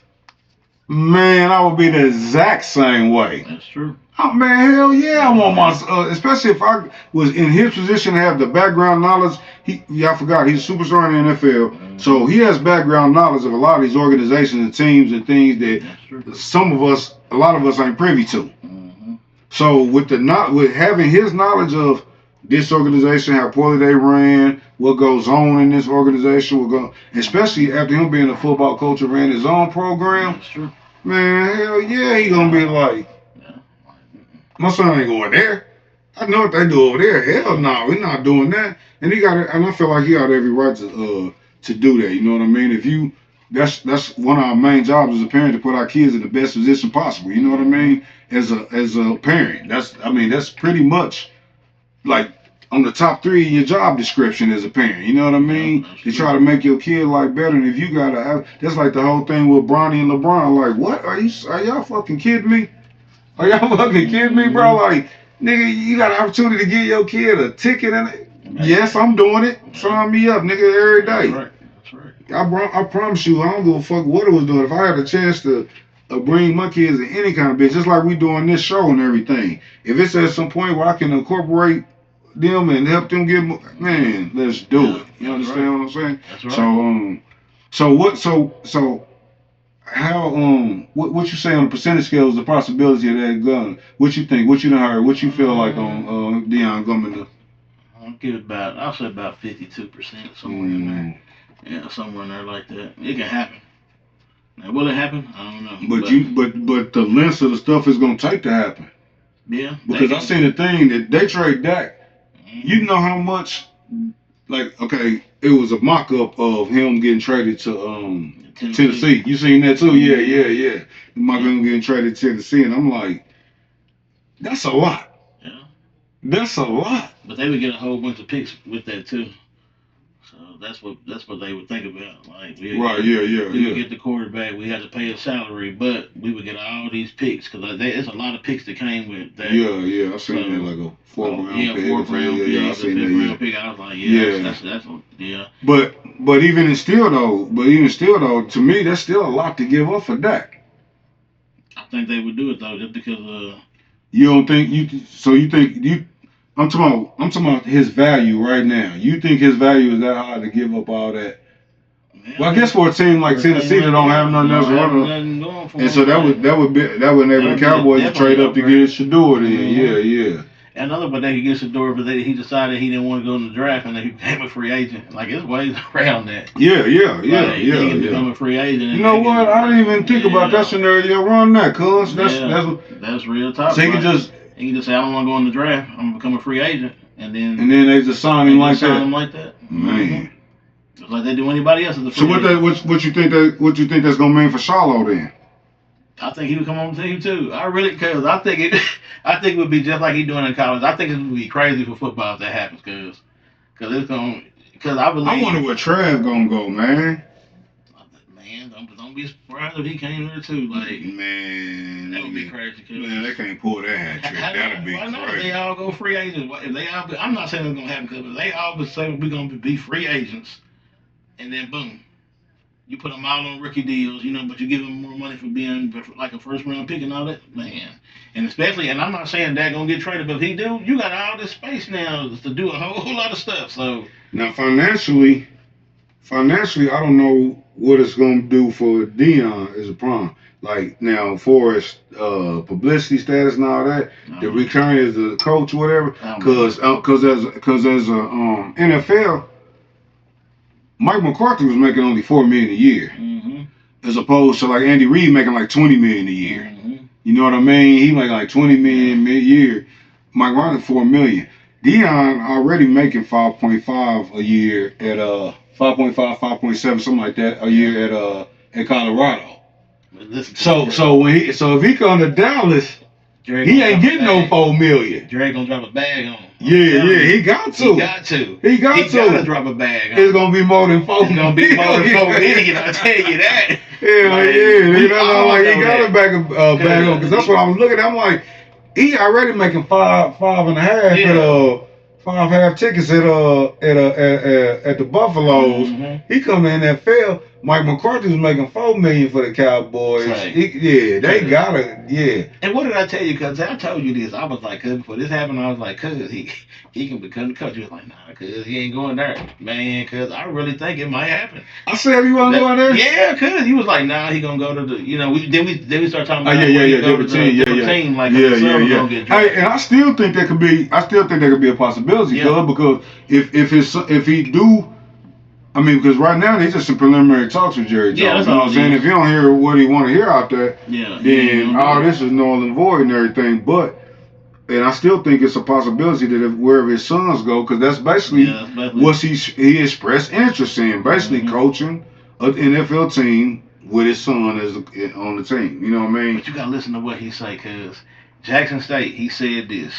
B: Man, I would be the exact same way.
C: That's true.
B: Oh man, hell yeah, I want my especially if I was in his position to have the background knowledge. I forgot he's a superstar in the NFL, so he has background knowledge of a lot of these organizations and teams and things that a lot of us ain't privy to. So with having his knowledge of this organization, how poorly they ran, what goes on in this organization, especially after him being a football coach and ran his own program.
C: That's true.
B: Man, hell yeah, he gonna be like, my son ain't going there. I know what they do over there. Hell no, we're not doing that. And I feel like he got every right to do that. You know what I mean? That's one of our main jobs as a parent, to put our kids in the best position possible. You know what I mean? As a parent, that's pretty much like on the top 3 of your job description as a parent. You know what I mean? To try to make your kid like better. And if you that's like the whole thing with Bronny and LeBron. Like, what are y'all fucking kidding me? Are y'all fucking kidding me, bro? Like, nigga, you got an opportunity to give your kid a ticket in it. Yes, I'm doing it. Sign me up, nigga, every day.
C: That's right.
B: I promise you, I don't give a fuck what it was doing. If I had a chance to bring my kids in any kind of business, just like we doing this show and everything. If it's at some point where I can incorporate them and help them get, man, let's do it. You understand what I'm saying?
C: That's right.
B: So how what you say on the percentage scale is the possibility of that gun? What you think? What you done heard? What you feel like on Deion coming to?
C: I'll say about 52%, somewhere in there. Yeah, somewhere in there like that. It can happen. Now, will it happen? I don't know.
B: But the length of the stuff is gonna take to happen.
C: Yeah.
B: Because I seen the thing that they trade Dak. You know how much, like, okay, it was a mock up of him getting traded to Tennessee. You seen that too? Yeah. Mock up him getting traded to Tennessee, and I'm like, that's a lot.
C: Yeah.
B: That's a lot.
C: But they would get a whole bunch of picks with that too. So that's what they would think about. Like, we would get the quarterback. We had to pay a salary, but we would get all these picks because there's a lot of picks that came with that.
B: Yeah. I seen that like a 4th round pick.
C: Yeah, 4th round pick. I seen that. Round pick. I was like, that's.
B: But even still though, to me that's still a lot to give up for Dak.
C: I think they would do it though, just because.
B: You don't think you? So you think you? I'm talking about his value right now. You think his value is that high to give up all that? Man, well, I guess for a team like Tennessee that don't have nothing else running, and so that would enable the Cowboys to trade up to get Shador then. Yeah.
C: Another one they could get Shador, but he decided he didn't want to go in the draft and he became a free agent. Like, there's ways around that.
B: Yeah.
C: He can become a free agent.
B: You know what? I didn't even think about that scenario. Run that, cuz.
C: That's real tough.
B: So he can just
C: say, I don't want to go in the draft. I'm gonna become a free agent, and then
B: they just sign him like that.
C: Man. Just like they do anybody else as a free
B: agent. What you think that's gonna mean for Charlo then?
C: I think he would come on the team too. Cause I think it would be just like he doing in college. I think it would be crazy for football if that happens, cause I believe.
B: I wonder where Trav gonna go, man.
C: Man, don't be surprised if he came here too. Like, man, that would be crazy.
B: Man, they can't pull that hat trick. That'd be crazy. If they
C: all go free agents? I'm not saying it's gonna happen, because if they all would say we're gonna be free agents, and then boom. You put them all on rookie deals, but you give them more money for being like a first round pick and all that, man. And especially, and I'm not saying that gonna get traded, but if he do, you got all this space now to do a whole lot of stuff. So
B: now financially, I don't know what it's gonna do for Deion as a prime. Like now, for his publicity status and all that, the return as a coach, or whatever. Because as a NFL. Mike McCarthy was making only $4 million a year, as opposed to like Andy Reid making like $20 million a year. You know what I mean? He make like $20 million a year. Mike McCarthy $4 million. Deion already making 5.5 a year at 5.5, 5.7, something like that a year at Colorado. So if he come to Dallas, he ain't getting no $4 million.
C: Drake gonna drop a bag on him.
B: Yeah, he got to. He gotta
C: drop a bag.
B: It's gonna be more than $4 million.
C: It's gonna be more than $4 million. I tell you that.
B: He got a bag on, because that's what I was looking at. I'm like, he already making five and a half at 5 half tickets at the Buffaloes. He come in that NFL, Mike McCarthy was making $4 million for the Cowboys.
C: Right.
B: They gotta,
C: And what did I tell you? Cause I told you this. I was like, cause before this happened, I was like, cause he can become the coach. He was like, nah, cause he ain't going there, man. Cause I really think it might happen.
B: I said he wasn't going there.
C: Yeah, cause he was like, nah, he gonna go to the, then we start talking about
B: different team,
C: like yeah.
B: Hey, and I still think that could be a possibility, because if he do. I mean, because right now they just in preliminary talks with Jerry Jones.
C: Yeah,
B: you know what I'm saying? If you don't hear what he want to hear out there, then all this is null and void and everything. And I still think it's a possibility that if wherever his sons go, because that's basically what he expressed interest in, basically coaching an NFL team with his son on the team. You know what I mean?
C: But you gotta listen to what he say, cause Jackson State, he said this.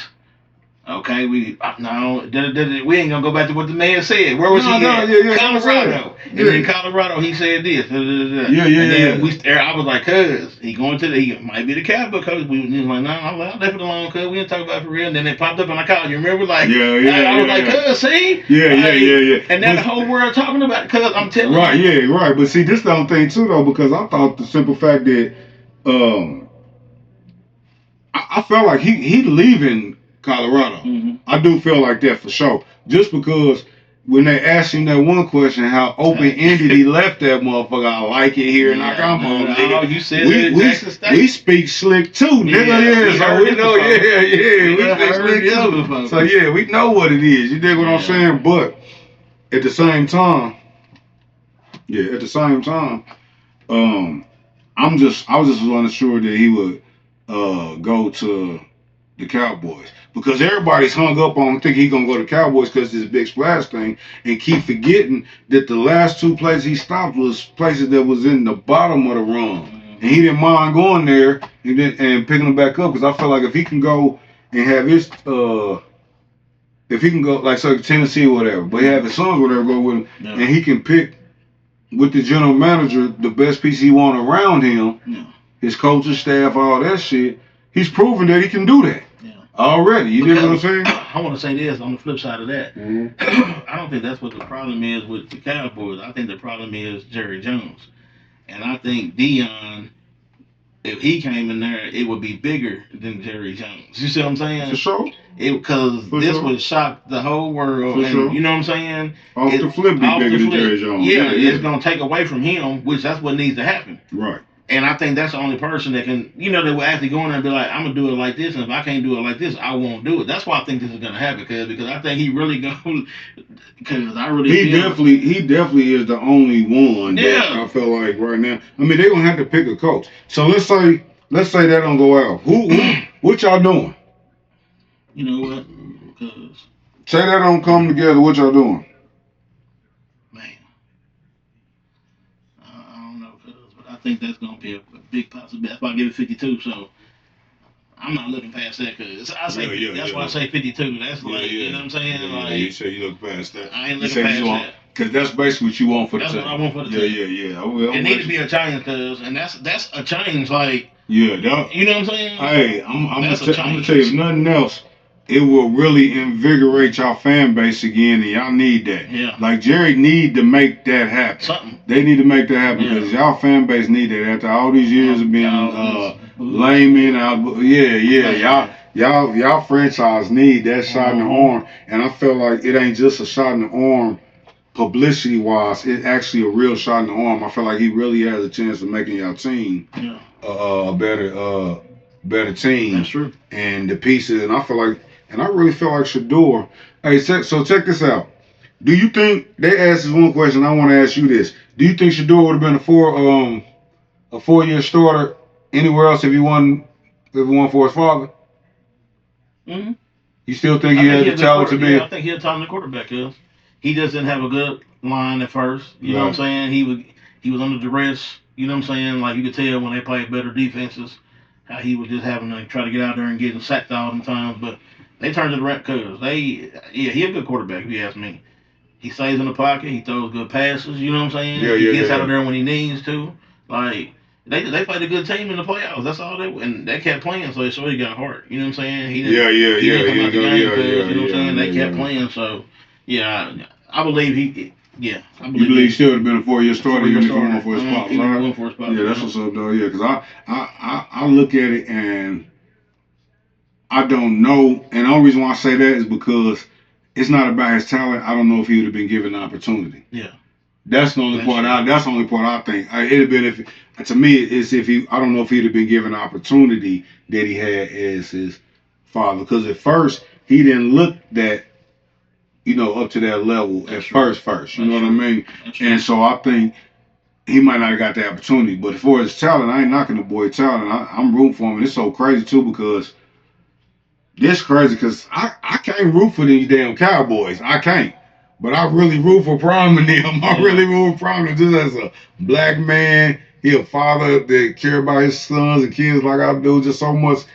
C: Okay, we ain't gonna go back to what the man said. Where was he at? Colorado. And in Colorado, he said this. I was like, cuz he might be the Cowboy coach. We was like, no, I left it alone, cuz we didn't talk about it for real. And then it popped up and I called you. Remember, like, I was like, cuz, see, and then the whole world talking about it, cuz I'm telling you.
B: Right. But see, this the only thing too, though, because I thought the simple fact that I felt like he leaving Colorado. I do feel like that for sure. Just because when they asked him that one question, how open-ended he left that motherfucker, I like it here, and come on, nigga.
C: You said
B: we speak slick too, nigga. So we know, we speak slick too. So we know what it is. You dig what I'm saying? But at the same time, I was just unsure that he would go to the Cowboys, because everybody's hung up on thinking he's gonna go to Cowboys because this big splash thing, and keep forgetting that the last two places he stopped was places that was in the bottom of the rung, and he didn't mind going there and picking them back up, because I feel like if he can go and have his if he can go like Tennessee or whatever, but he have his sons or whatever go with him, and he can pick with the general manager the best piece he want around him, his coaching staff, all that shit. He's proven that he can do that. Already, you know what I'm saying?
C: I want to say this on the flip side of that. I don't think that's what the problem is with the Cowboys. I think the problem is Jerry Jones. And I think Dion, if he came in there, it would be bigger than Jerry Jones. You see what I'm saying?
B: For sure.
C: Because this would shock the whole world.
B: For sure.
C: You know what I'm saying?
B: Off the flip, be bigger than Jerry Jones.
C: Yeah, it's going to take away from him, which that's what needs to happen.
B: Right.
C: And I think that's the only person that can, that will actually go in there and be like, I'm going to do it like this, and if I can't do it like this, I won't do it. That's why I think this is going to happen, because I think he really going, because I really
B: He definitely is the only one that I feel like right now. I mean, they're going to have to pick a coach. So let's say that don't go out. What y'all doing?
C: You know what? Because
B: say that don't come together, what y'all doing?
C: I think that's going to be a big possibility. That's why I give it 52. So I'm not looking past that, because I say that's why I say 52. That's like, you know what I'm saying? Like,
B: you say you look past that.
C: I ain't looking past that.
B: Because that's basically what you want for the team.
C: That's what I want for the team.
B: Yeah.
C: It needs to be a change, and that's a change. Like,
B: you
C: know what I'm saying?
B: Hey, I'm gonna tell you, if nothing else, it will really invigorate y'all fan base again, and y'all need that.
C: Yeah.
B: Like Jerry need to make that happen.
C: Something.
B: They need to make that happen, because y'all fan base need that after all these years of being layman out. Y'all franchise need that shot in the arm, and I feel like it ain't just a shot in the arm publicity wise. It's actually a real shot in the arm. I feel like he really has a chance of making y'all team a better team.
C: That's true.
B: And the pieces, and I really feel like Shador. Hey, so check this out. Do you think they asked this one question? I want to ask you this. Do you think Shador would have been a 4-year starter anywhere else if he won for his father?
C: Mm-hmm.
B: You still think he has the talent to be?
C: Yeah, I think he had time to quarterback. He just didn't have a good line at first. You know what I'm saying? He was under duress. You know what I'm saying? Like, you could tell when they played better defenses, how he was just having to try to get out there and getting sacked all the times. But they turned it around, because he a good quarterback, if you ask me. He stays in the pocket. He throws good passes. You know what I'm saying? He gets out of there when he needs to. Like, they played a good team in the playoffs. That's all and they kept playing, so he got hurt. You know what I'm saying? He didn't come out the game because, you know what I'm saying? They kept playing, so I believe Yeah, I
B: You believe he still would have been a 4-year starter even if he won for his spots,
C: right?
B: right?
C: For his spots,
B: Yeah, that's what's up, though. Yeah, because I look at it and I don't know, and the only reason why I say that is because it's not about his talent. I don't know if he would have been given the opportunity.
C: Yeah.
B: That's the only part. That's the only part I think. It'd have been if, to me, it's if he. I don't know if he'd have been given the opportunity that he had as his father. Because at first he didn't look that, up to that level at first. You know what I mean? And so I think he might not have got the opportunity. But as far as talent, I ain't knocking the boy talent. I'm rooting for him. And it's so crazy too because this crazy because I can't root for these damn Cowboys. I can't. But I really root for Prime and them. I really root for Prime and just as a black man. He a father that care about his sons and kids like I do. Just so much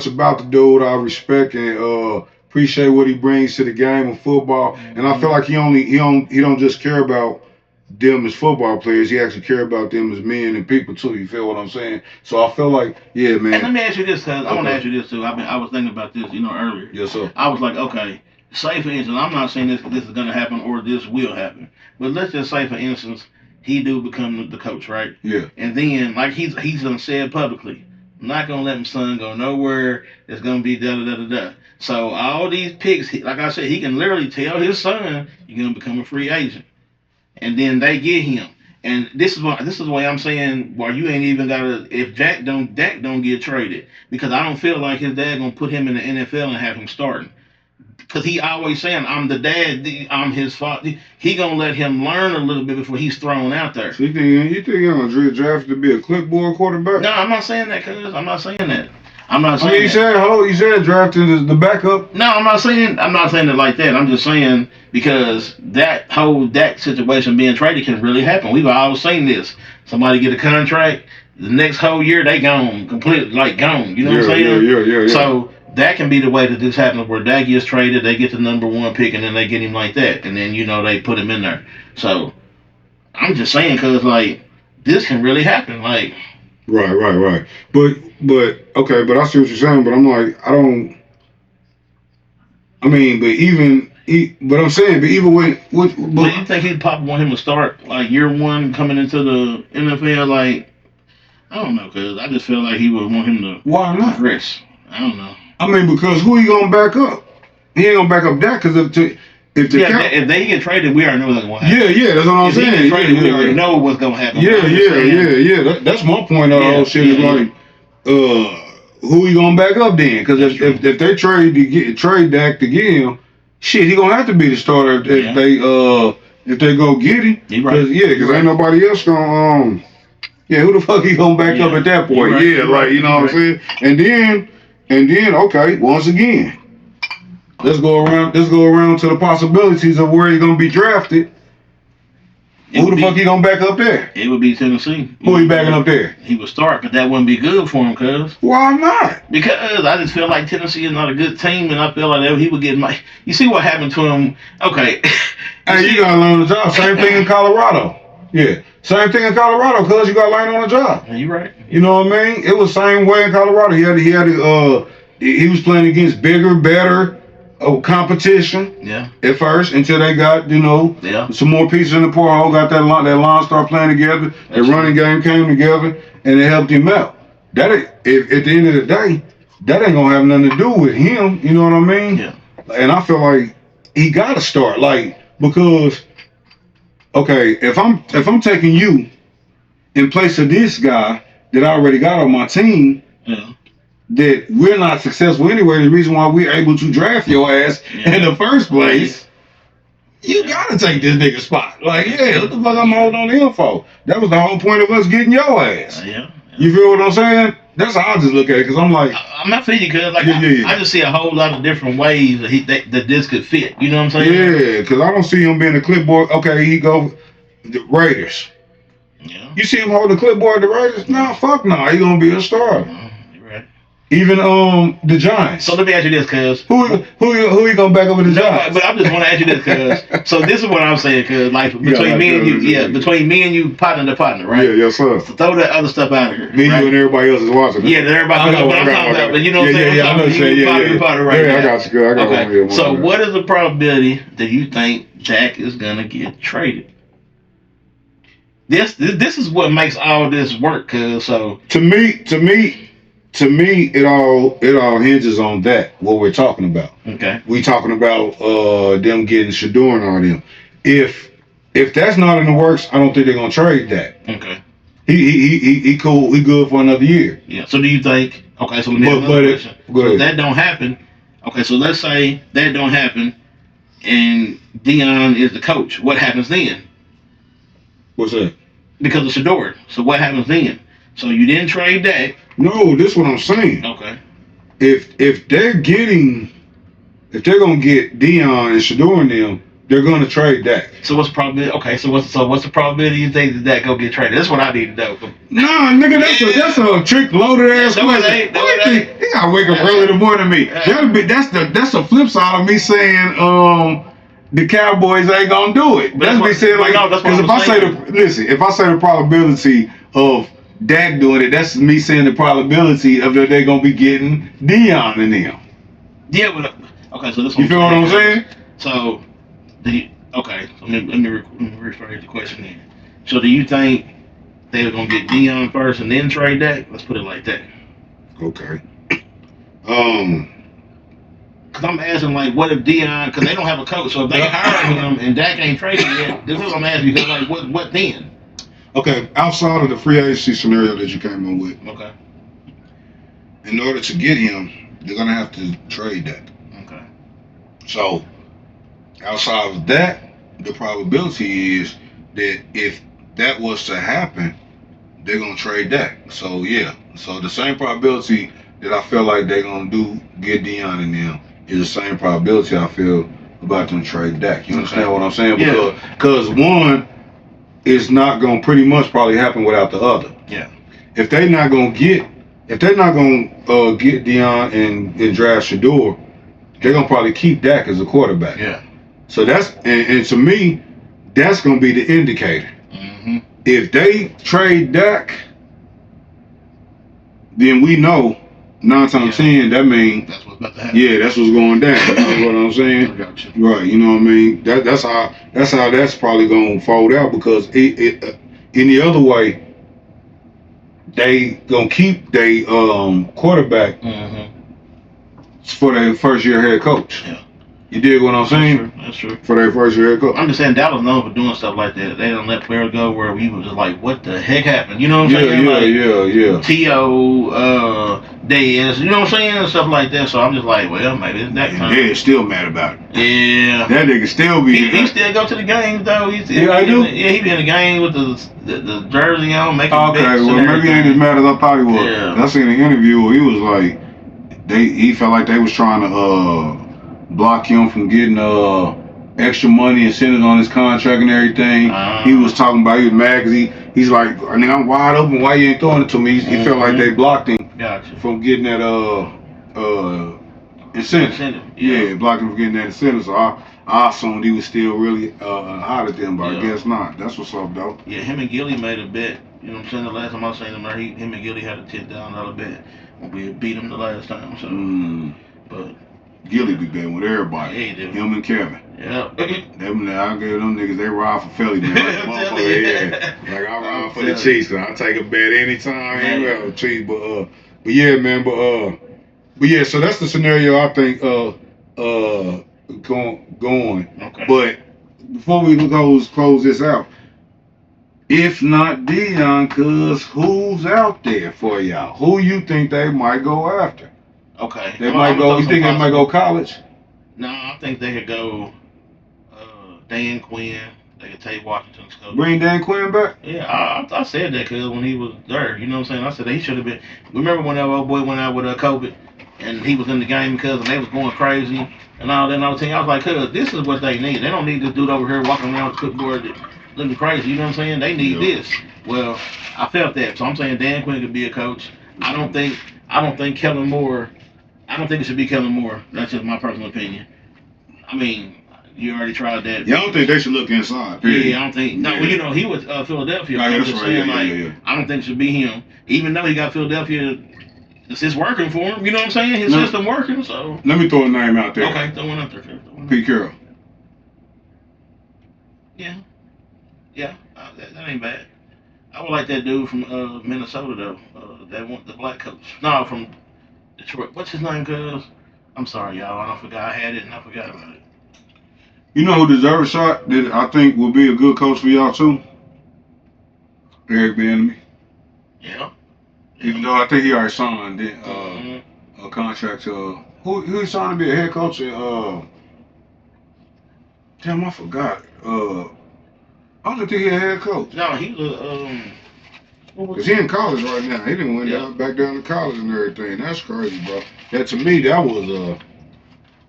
B: about the dude I respect and appreciate what he brings to the game of football. And I feel like he don't just care about them as football players. He actually care about them as men and people too. You feel what I'm saying? So I feel like, yeah, man.
C: And let me ask you this, cause I want to ask you this too. I was thinking about this, earlier.
B: Yes, sir.
C: I was like, okay. Say for instance, I'm not saying this is gonna happen or this will happen, but let's just say for instance, he do become the coach, right?
B: Yeah.
C: And then like he's done said publicly, I'm not gonna let my son go nowhere. It's gonna be da da da da da. So all these picks, like I said, he can literally tell his son you're gonna become a free agent, and then they get him. And this is why I'm saying, well, you ain't even gotta if Dak don't get traded because I don't feel like his dad gonna put him in the NFL and have him starting. Because he always saying, I'm the dad, I'm his father. He gonna let him learn a little bit before he's thrown out there.
B: So you think you're gonna draft to be a clipboard quarterback?
C: No, I'm not saying that, cuz. I'm not saying that.
B: You said drafted as the backup.
C: No, I'm not saying it like that. I'm just saying because that whole situation being traded can really happen. We've always seen this. Somebody get a contract, the next whole year they gone completely gone. You know what I'm saying?
B: Yeah.
C: So that can be the way that this happens where Dak gets traded, they get the number 1 pick, and then they get him like that, and then they put him in there. So I'm just saying because this can really happen. Right.
B: But okay, but I see what you're saying. But I'm like, but I'm saying, but even when,
C: but you think he'd probably want him to start year 1 coming into the NFL? I don't know, cause I just feel like he would want him to.
B: Why not?
C: Progress. I don't know.
B: Because who he gonna back up? He ain't gonna back up Dak because if
C: they get traded, we already know what's gonna happen.
B: Yeah, that's what I'm saying.
C: If they get traded, we already know what's gonna happen.
B: Yeah. That's my point of the whole shit. Is who he gonna back up then? Because if they trade Dak to get him, shit, he gonna have to be the starter if they go get him. Because ain't nobody else gonna who the fuck he gonna back up at that point? Right. Yeah, you know what I'm saying? And then okay, once again, let's go around to the possibilities of where he's gonna be drafted. Who the fuck he gonna back up there?
C: It would be Tennessee.
B: Who he backing up there?
C: He would start, but that wouldn't be good for him, cuz.
B: Why not?
C: Because I just feel like Tennessee is not a good team, and I feel like he would get You see what happened to him? Okay.
B: You gotta learn on the job. Same thing in Colorado. Yeah. Same thing in Colorado, cuz you gotta learn on the job.
C: Yeah, you're right.
B: You know what I mean? It was the same way in Colorado. He was playing against bigger, better competition.
C: Yeah.
B: At first, until they got some more pieces in the porthole, got that line start playing together. The running game came together, and it helped him out. That at the end of the day, that ain't gonna have nothing to do with him. You know what I mean?
C: Yeah.
B: And I feel like he gotta start, because. Okay, if I'm taking you in place of this guy that I already got on my team, that we're not successful anyway, the reason why we're able to draft your ass in the first place, you gotta take this nigga spot. What the fuck I'm holding on to him for? That was the whole point of us getting your ass. You feel what I'm saying? That's how I just look at it, because I'm like...
C: I'm not feeling you, because I just see a whole lot of different ways that this could fit. You know what I'm saying?
B: Yeah, because I don't see him being a clipboard. Okay, he go the Raiders.
C: Yeah.
B: You see him hold the clipboard at the Raiders? No, fuck no. He gonna be a starter.
C: You're right.
B: Even the Giants.
C: So let me ask you this, cuz.
B: Who you gonna back up with the Giants?
C: But I just want to ask you this, cuz. So this is what I'm saying, cuz. Between me and you, partner to partner, right?
B: Yeah, yes, sir.
C: So throw that other stuff out of here.
B: Me, you, and everybody else is watching.
C: Yeah, everybody else. But I'm talking about, you know what I'm saying?
B: Yeah, I know what you're saying.
C: Partner to partner right now.
B: I got you.
C: Okay. So what is the probability that you think Dak is gonna get traded. This is what makes all this work. Cause so
B: to me, it all hinges on that. What we're talking about.
C: okay,
B: We talking about them getting Shador and all them. If that's not in the works, I don't think they're gonna trade that.
C: okay,
B: He cool. He good for another year.
C: yeah. So do you think? Okay, so let me ask another question. So if that don't happen, okay, so let's say that don't happen, and Dion is the coach. What happens then?
B: What's that?
C: Because of Shador. So what happens then? So you didn't trade that.
B: No, this is what I'm saying.
C: Okay.
B: If they're gonna get Dion and Shador and them, they're gonna trade Dak.
C: So what's the probability? Okay, so what's the probability you think that Dak go get traded? That's what I need to know.
B: Nah, nigga, that's a trick loaded ass question. He gotta wake up early in the morning to me. That's the flip side of me saying the Cowboys ain't gonna do it. That's me saying like because if I say the probability of Dak doing it, that's me saying the probability of that they're gonna be getting Dion and them.
C: Yeah, but okay, so this
B: you feel what I'm saying?
C: So, okay, so let me rephrase the question then. So, do you think they're gonna get Dion first and then trade Dak? Let's put it like that.
B: Okay.
C: Because I'm asking, like, what if Dion? Because they don't have a coach, so if they hire him and Dak ain't traded yet, this is what I'm asking. Because like, what then?
B: Okay, outside of the free agency scenario that you came up with,
C: Okay.
B: in order to get him, they're gonna have to trade Dak.
C: Okay.
B: So, outside of that, the probability is that if that was to happen, they're gonna trade Dak. So yeah, so the same probability that I feel like they're gonna get Dion in them is the same probability I feel about them trade Dak. You understand what I'm saying?
C: Yeah.
B: Because one is not gonna pretty much probably happen without the other.
C: Yeah.
B: If they're not gonna get Dion and draft Shador, they're gonna probably keep Dak as a quarterback.
C: Yeah.
B: So that's and to me, that's gonna be the indicator.
C: Mm-hmm.
B: If they trade Dak, then we know 9 times 10 that means
C: that's what's about to happen.
B: Yeah, that's what's going down. You know what I'm saying?
C: I got you.
B: Right. You know what I mean? That's how that's probably gonna fold out because any other way they gonna keep their quarterback for their first year head coach.
C: Yeah.
B: You dig what I'm saying?
C: That's true.
B: For their first year head coach.
C: I'm just saying Dallas known for doing stuff like that. They don't let players go where we was just like, what the heck happened? You know what I'm saying?
B: Yeah.
C: T.O., Dez, you know what I'm saying? And stuff like that. So I'm just like, well, maybe it's that kind.
B: Dez still mad about it.
C: Yeah.
B: That nigga still be.
C: He still go to the games though.
B: I do.
C: He be in the game with the jersey on, making bets.
B: Okay, well maybe he ain't as mad as I thought he was.
C: Yeah.
B: I seen an interview where he was like, he felt like they was trying to block him from getting extra money and send it on his contract and everything. He was talking about he was mad because he's like, I'm wide open. Why you ain't throwing it to me? He felt like they blocked him from getting that incentive. Yeah, blocked him from getting that incentive. So I assumed he was still really hot at them, but I guess not. That's what's up, though.
C: Yeah, him and Gilly made a bet. You know what I'm saying? The last time I seen him, him and Gilly had a $10,000 bet when we had beat him the last time. So, but
B: Gilly be betting with everybody.
C: Yeah, he do.
B: Him and Kevin.
C: Yeah.
B: I give them niggas, they ride for Philly, man. Like the motherfucker, Like I ride for the Chiefs, cause I take a bet anytime. Anywhere with Chiefs, but yeah, man, but yeah. So that's the scenario I think going.
C: Okay.
B: But before we close this out, if not Dion, cuz who's out there for y'all? Who you think they might go after?
C: Okay.
B: They might go. You think they might go college?
C: No, I think they could go Dan Quinn. They could take Washington's coach.
B: Bring Dan Quinn back?
C: Yeah, I said that because when he was there, you know what I'm saying? I said he should have been. Remember when that old boy went out with COVID and he was in the game because they was going crazy and all that and all the thing. I was like, cuz this is what they need. They don't need this dude over here walking around with the clipboard looking crazy. You know what I'm saying? They need this. Well, I felt that. So I'm saying Dan Quinn could be a coach. I don't think Kellen Moore. I don't think it should be Kellen Moore. That's just my personal opinion. I mean, you already tried that.
B: Yeah, I don't think they should look inside. Period.
C: Yeah, I don't think. No, well, you know, he was Philadelphia.
B: Oh, yeah, that's right. Yeah.
C: I don't think it should be him. Even though he got Philadelphia, it's working for him. You know what I'm saying? His system working. So
B: let me throw a name out there.
C: Okay, throw one out there.
B: Pete Carroll.
C: Yeah, that ain't bad. I would like that dude from Minnesota though. That one, the black coach. No, from Detroit. What's his name? Cause I'm sorry, y'all. I forgot I had it and I forgot about it.
B: You know who deserves a shot that I think will be a good coach for y'all too? Eric Bieniemy.
C: Yeah.
B: Even though I think he already signed
C: Mm-hmm.
B: a contract to who he signed to be a head coach at damn I forgot. I don't think he a head coach.
C: No, he was
B: Cause he in college right now. He didn't went down back down to college and everything. That's crazy, bro. That to me that was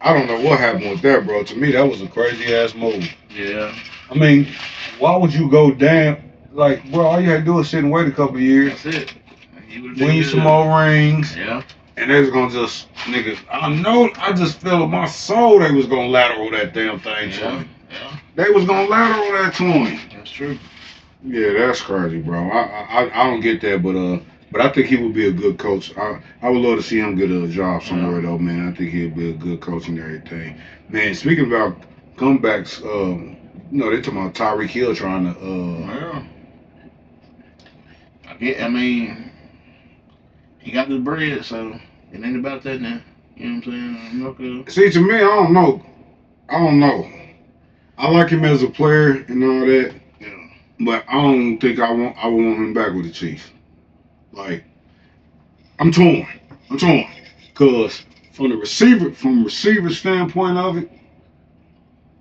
B: I don't know what happened with that, bro. To me that was a crazy ass move.
C: Yeah.
B: I mean, why would you go down? Like, bro, all you had to do was sit and wait a couple of years.
C: That's it.
B: Win you some more rings.
C: Yeah.
B: And they was gonna just, niggas, I just felt in my soul they was gonna lateral that damn thing to him.
C: Yeah.
B: They was gonna lateral that to him.
C: That's true.
B: Yeah, that's crazy, bro. I don't get that, but I think he would be a good coach. I would love to see him get a job somewhere though, man. I think he'd be a good coach and everything. Man, speaking about comebacks, they talking about Tyreek Hill trying to
C: I mean, he got the bread, so it ain't about that now. You know what I'm saying?
B: See, to me, I don't know. I like him as a player and all that, but I don't think I would want him back with the Chiefs. Like, I'm torn, cause from the receiver standpoint of it,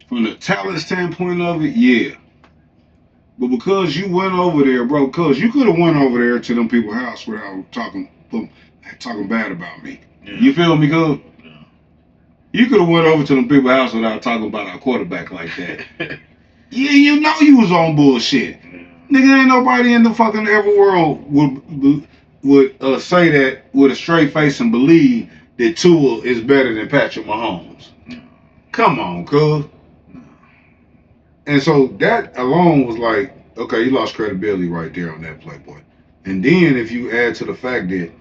B: from the talent standpoint of it, yeah. But because you went over there, bro, because you could have went over there to them people's house without talking bad about me. Yeah. You feel me, cuz? Yeah. You could have went over to them people's house without talking about our quarterback like that. Yeah, you know you was on bullshit. Yeah. Nigga, ain't nobody in the fucking ever world would say that with a straight face and believe that Tua is better than Patrick Mahomes. Yeah. Come on, cuz. And so that alone was like, okay, you lost credibility right there on that Playboy. And then if you add to the fact that,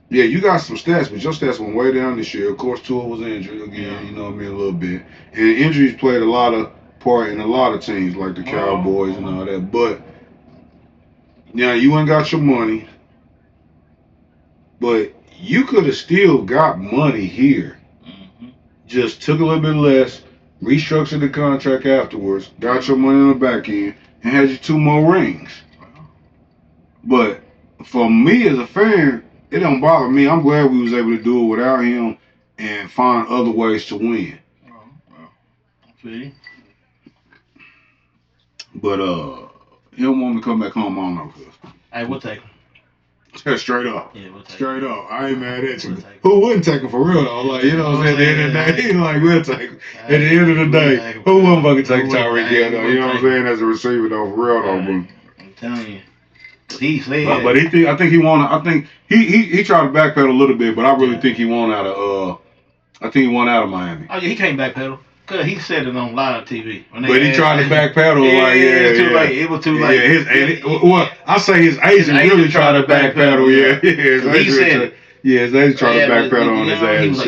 B: yeah, you got some stats, but your stats went way down this year. Of course, Tua was injured again, you know what I mean, a little bit. And injuries played a lot of part in a lot of teams, like the Cowboys and all that. But, yeah, you ain't got your money. But you could have still got money here. Mm-hmm. Just took a little bit less, restructured the contract afterwards, got your money on the back end, and had you 2 more rings. But for me as a fan, it don't bother me. I'm glad we was able to do it without him and find other ways to win.
C: See?
B: But he don't want me to come back home, I don't know.
C: Hey, we'll take him.
B: Straight up.
C: Yeah, we'll take
B: Straight up. I ain't mad at you. Who wouldn't take him for real though? Like, you know what I'm saying? At the end of the day, like, we'll take him. At the end of the day, who wouldn't fucking take Tyreek Hill though? You know what I'm saying? As a receiver though, for real though, bro.
C: I'm telling you. He said,
B: but I think he tried to backpedal a little bit, but I really think he won out of Miami.
C: Oh yeah, he can't backpedal. Cause he said it on live TV.
B: But he tried to backpedal.
C: It was too late.
B: Well, I say his agent really tried to backpedal. His agent tried to backpedal on his ass.
C: He was like,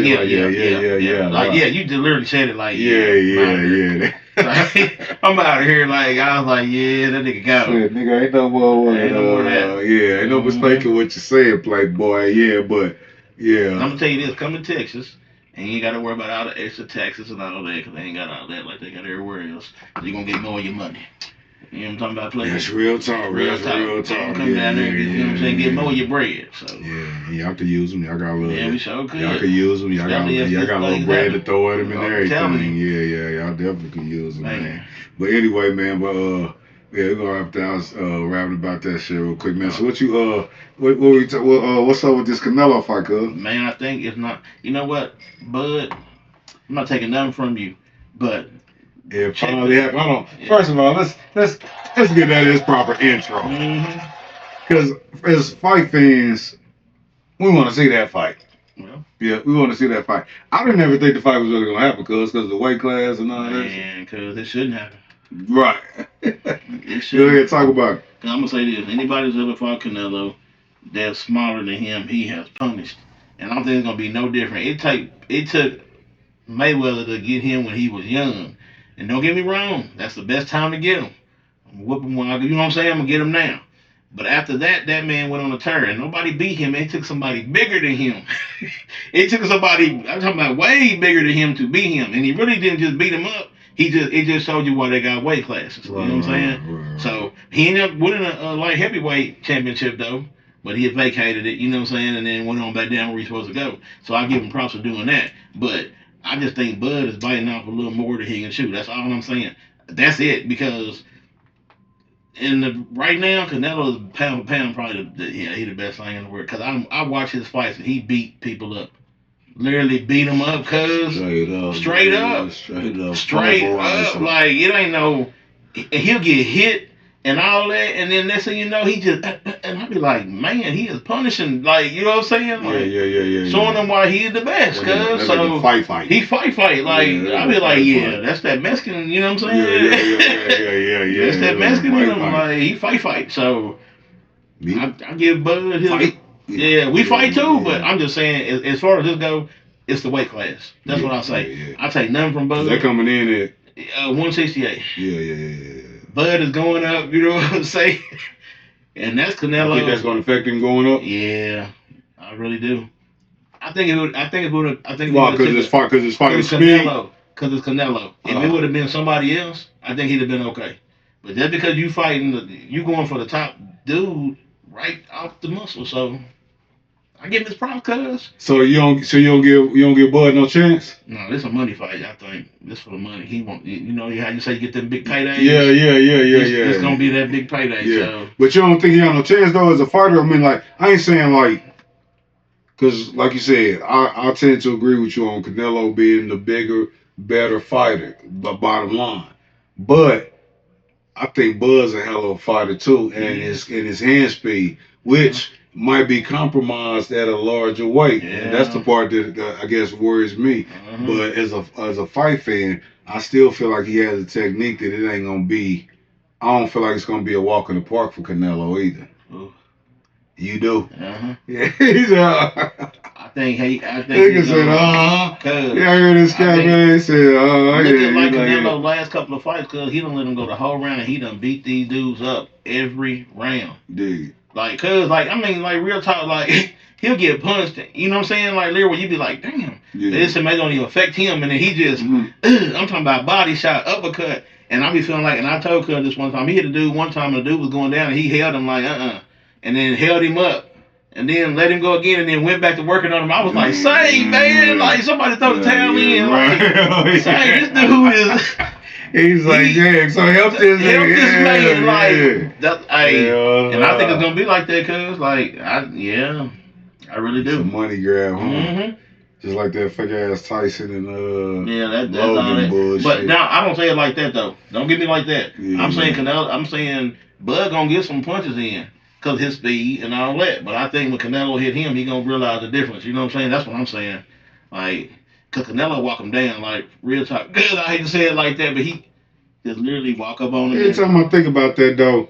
C: yeah. Like, you literally said it like,
B: yeah.
C: I'm out of here. Like, I was like, yeah, that nigga got me.
B: Nigga, ain't no more. Ain't no mistaking what you said, Playboy. Yeah, but yeah.
C: I'm gonna tell you this: come to Texas. And you ain't got to worry about all the extra taxes and all that, because they ain't got all that like they got everywhere else. So you're going to get more of your money. You know what I'm talking about? Playing?
B: That's real talk. Real talk.
C: Come down there and get, you know what I'm saying, get more of your bread. So.
B: Yeah, y'all can use them. Y'all got a little.
C: Yeah, we sure could.
B: Y'all can use them. Y'all got a little bread to throw at them and everything. Yeah, y'all definitely can use them, man. But anyway, man, we're gonna have to rapping about that shit real quick, man. So what's up with this Canelo fight, cuz?
C: Man, I think it's not. You know what, Bud? I'm not taking nothing from you, but
B: it finally happened. Hold on. Yeah. First of all, let's get that as proper intro. Because as fight fans, we want to see that fight. Yeah, we want to see that fight. I didn't ever think the fight was really gonna happen, because of the weight class and all that.
C: Man, because it shouldn't happen.
B: Right. Go ahead, talk about it.
C: I'm gonna say this: anybody who's ever fought Canelo that's smaller than him, he has punished, and I don't think it's gonna be no different. It took Mayweather to get him when he was young, And don't get me wrong, that's the best time to get him. I'm whooping when you know what I'm saying? I'm gonna get him now. But after that, that man went on a tear, and nobody beat him. It took somebody bigger than him. It took somebody, I'm talking about way bigger than him to beat him, and he really didn't just beat him up. It just showed you why they got weight classes. You know what I'm saying?
B: Right.
C: So he ended up winning a light heavyweight championship though, but he had vacated it. You know what I'm saying? And then went on back down where he's supposed to go. So I give him props for doing that. But I just think Bud is biting off a little more than he can chew. That's all I'm saying. That's it because right now, Canelo is pound for pound probably he the best thing in the world. Cause I watch his fights and he beat people up, literally beat them up. Cause straight up, like it ain't no. He'll get hit and all that, and then next thing you know, he just and I be like, man, he is punishing, like you know what I'm saying? Like,
B: yeah.
C: Showing them why he is the best. Cause so
B: fight.
C: He fight. Like I be like, yeah, that's that Mexican. You know what I'm saying?
B: Yeah.
C: That's that Mexican in him. Like he fight. So I give Bud his
B: fight.
C: Yeah, we fight too. But I'm just saying, as far as this go, it's the weight class. That's what I say.
B: Yeah.
C: I take nothing from Bud.
B: They're coming in at
C: 168.
B: Yeah.
C: Bud is going up. You know what I'm saying? And that's Canelo.
B: I think that's going to affect him going up.
C: Yeah, I really do. I think it would.
B: Why? Because it's fighting speed.
C: Because it's Canelo. If it would have been somebody else, I think he'd have been okay. But just because you going for the top dude right off the muscle, so I give him his props, cuz.
B: So you don't give Bud no chance?
C: No, this is a money fight. I think this for the money. He want, you know how you say you get them big paydays.
B: Yeah.
C: It's gonna be that big payday.
B: Yeah.
C: So.
B: But you don't think he got no chance though as a fighter? I mean, like I ain't saying like, cause like you said, I tend to agree with you on Canelo being the bigger, better fighter. But bottom line, but I think Bud's a hell of a fighter too, and his hand speed, which might be compromised at a larger weight, and that's the part that I guess worries me. But as a fight fan, I still feel like he has a technique that it ain't gonna be. I don't feel like it's gonna be a walk in the park for Canelo either.
C: Ooh.
B: You do?
C: Yeah.
B: He's
C: I think
B: nigga said, yeah, I heard this guy, man. He said,
C: looking like Canelo's last couple of fights, cause he done let him go the whole round, and he done beat these dudes up every round.
B: Dude.
C: Like, cause like I mean, like real talk, like he'll get punched. You know what I'm saying? Like literally, you be like, damn, this may don't even affect him, and then he just, I'm talking about body shot, uppercut, and I be feeling like, and I told Cuz this one time, he hit a dude one time, and the dude was going down, and he held him like, and then held him up. And then let him go again, and then went back to working on him. I was like, "Say, man, like somebody throw the towel in, like, say this dude is."
B: He's like, yeah, so help this
C: man, like that. And I think it's gonna be like that, cuz, like, I really do.
B: It's a money grab, huh? Just like that fake ass Tyson and
C: that's
B: Logan bullshit.
C: But now I don't say it like that though. Don't get me like that.
B: Yeah,
C: I'm saying Canelo. I'm saying Bud gonna get some punches in. Cause his speed and all that, but I think when Canelo hit him, he gonna realize the difference. You know what I'm saying? That's what I'm saying. Like, cause Canelo walk him down, like real talk. Good, I hate to say it like that, but he just literally walk up on him.
B: Every time I think about that though,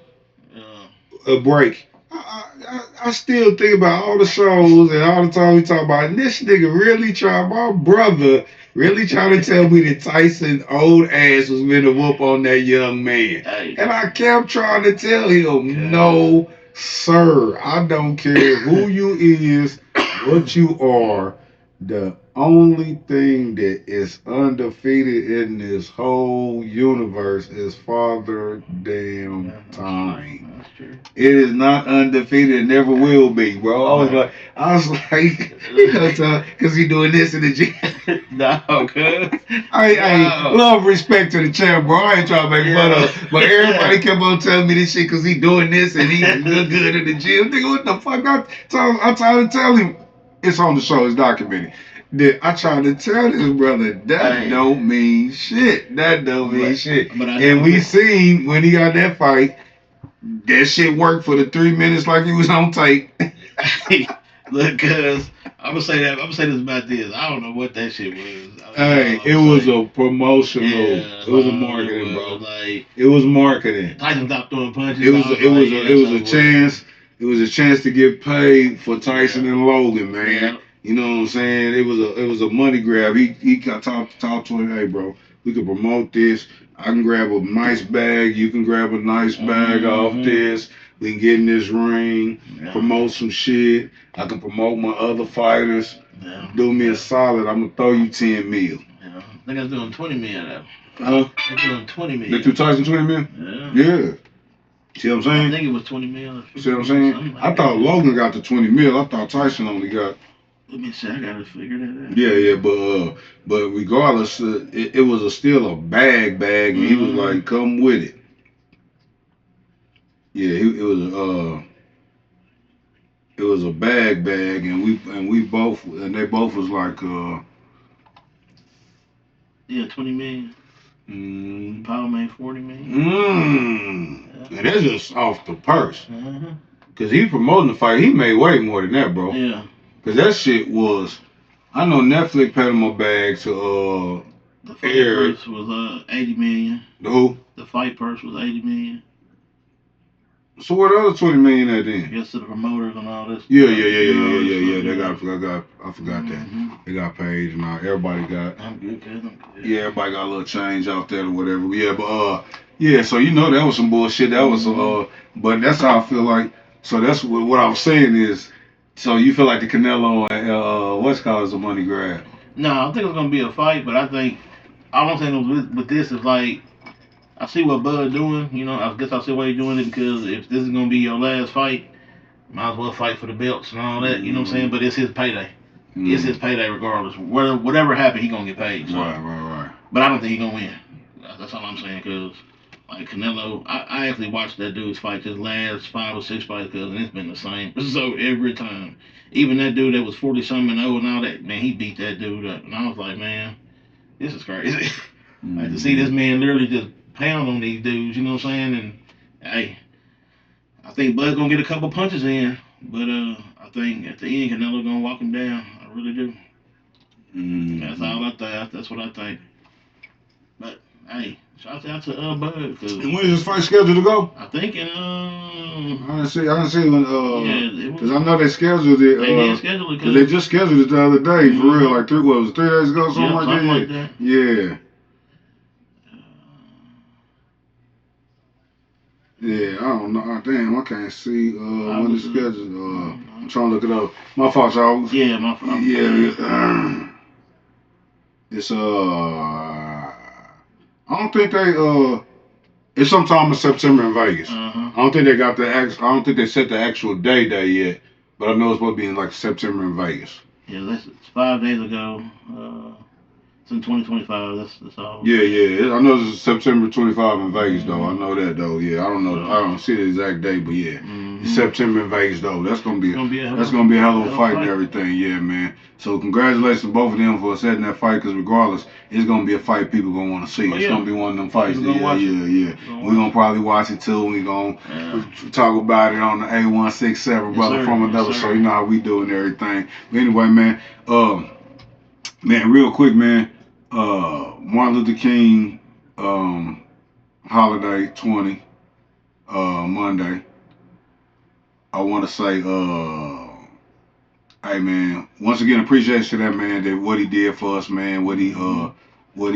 B: a break. I still think about all the shows and all the time we talk about, and this nigga really tried, my brother really trying to tell me that Tyson old ass was gonna whoop on that young man.
C: Hey.
B: And I kept trying to tell him, no, sir, I don't care who you is, what you are. The only thing that is undefeated in this whole universe is Father Damn Time.
C: That's true.
B: It is not undefeated. It never will be, bro. I was like, because he doing this in the gym.
C: No, cuz.
B: I love respect to the champ, bro. I ain't trying to make fun of, but everybody kept on telling me this shit because he doing this and he look good in the gym. Nigga, what the fuck? I'm trying to tell him. It's on the show. It's documented. I tried to tell this brother that don't mean shit. That don't mean shit. And we seen when he got that fight, that shit worked for the 3 minutes like he was on tape.
C: Look, cuz I'm gonna say this about this. I don't know what that shit was.
B: It was a promotional. It was a marketing, bro.
C: Like,
B: it was marketing.
C: Tyson stopped throwing punches.
B: It was a chance. It was a chance to get paid for Tyson and Logan, man. You know what I'm saying? It was a money grab. He got talked to him, hey bro, We can promote this. I can grab a nice bag. You can grab a nice bag off this. We can get in this ring, promote some shit. I can promote my other fighters.
C: Yeah.
B: Do me a solid. I'm gonna throw you 10 mil.
C: Yeah. I think I'm doing 20 mil though.
B: Huh?
C: They're doing 20 mil.
B: They threw Tyson 20 mil? Yeah. See what I'm saying?
C: I think it was 20 mil.
B: See what I'm saying? Like I thought Logan got the 20 mil. I thought Tyson only got.
C: Let me see. I gotta figure that out.
B: Yeah, but regardless, it was still a bag, and he was like, "Come with it." Yeah, it was a bag, and they both was like,
C: yeah, 20 million. Power made 40 million.
B: Yeah. And that's just off the purse. Cause he promoting the fight, he made way more than that, bro.
C: Yeah.
B: Cause that shit was, I know Netflix paid him a bag to
C: the fight purse was 80 million.
B: The who?
C: The fight purse was 80 million.
B: So what the other 20 million at then?
C: I guess to the promoters and all this.
B: Yeah. They got, I forgot that. They got paid and all. Everybody got.
C: I'm good.
B: Yeah, everybody got a little change out there or whatever. Yeah, but yeah. So you know that was some bullshit. That was but that's how I feel like. So that's what I was saying is. So you feel like the Canelo and what's called is a money grab?
C: No, I think it's gonna be a fight, but I think all I'm saying with this is like. I see what Bud doing, you know. I guess I see why he's doing it because if this is gonna be your last fight, might as well fight for the belts and all that. You know what I'm saying? But it's his payday. It's his payday regardless. Whatever happened, he gonna get paid. So.
B: Right.
C: But I don't think he gonna win. That's all I'm saying. Cause like Canelo, I actually watched that dude's fight his last 5 or 6 fights, and it's been the same. So every time, even that dude that was 40-something and 0 and all that, man, he beat that dude up, and I was like, man, this is crazy. Like to see this man literally just pound on these dudes, you know what I'm saying? And hey, I think Bud's gonna get a couple punches in, but I think at the end Canelo gonna walk him down. I really do. That's all I think. That's what I think. But hey, shout out to Bud.
B: And when is this fight scheduled to go?
C: I think in
B: I didn't see when because I know they scheduled it.
C: They did schedule it
B: because they just scheduled it the other day for real, like 3 days ago, something like that. Yeah. Yeah, I don't know. Damn, I can't see when it's scheduled. I'm trying to look it up. My fault, y'all.
C: Yeah, my fault.
B: Yeah. It's I don't think they it's sometime in September in Vegas. I don't think they got I don't think they set the actual day yet, but I know it's supposed to be in like September in Vegas.
C: Yeah, it's 5 days ago. It's in 2025. That's all.
B: Yeah. I know it's September 25 in Vegas though. I know that though. Yeah, I don't know. I don't see the exact date, but yeah, it's September in Vegas though. That's gonna be a hell of a fight and everything. Yeah, man. So congratulations to both of them for setting that fight. Because regardless, it's gonna be a fight people gonna want to see. It's gonna be one of them fights. Yeah. We're gonna probably watch it too. We gonna talk about it on the A167 brother from another. So you know how we do and everything. But anyway, man. Man, real quick, man. Martin Luther King holiday 20 Monday. I want to say, hey man, once again appreciation to that man that what he did for us, man. What he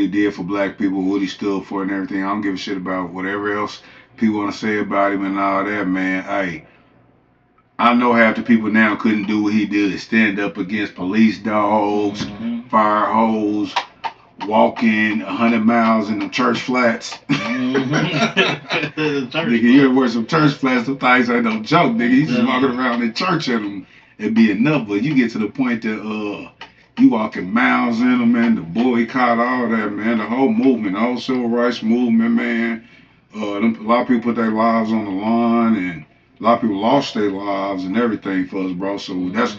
B: did for black people, what he stood for, and everything. I don't give a shit about whatever else people want to say about him and all that, man. Hey. I know half the people now couldn't do what he did, stand up against police dogs, fire hose, walking 100 miles in the church flats. Nigga, you ever wear some church flats? Some things ain't no joke, nigga. You just walking around in church in them. It'd be enough, but you get to the point that you walking miles in them, man. The boycott, all that, man. The whole movement, the whole civil rights movement, man. A lot of people put their lives on the line, and a lot of people lost their lives and everything for us, bro. So that's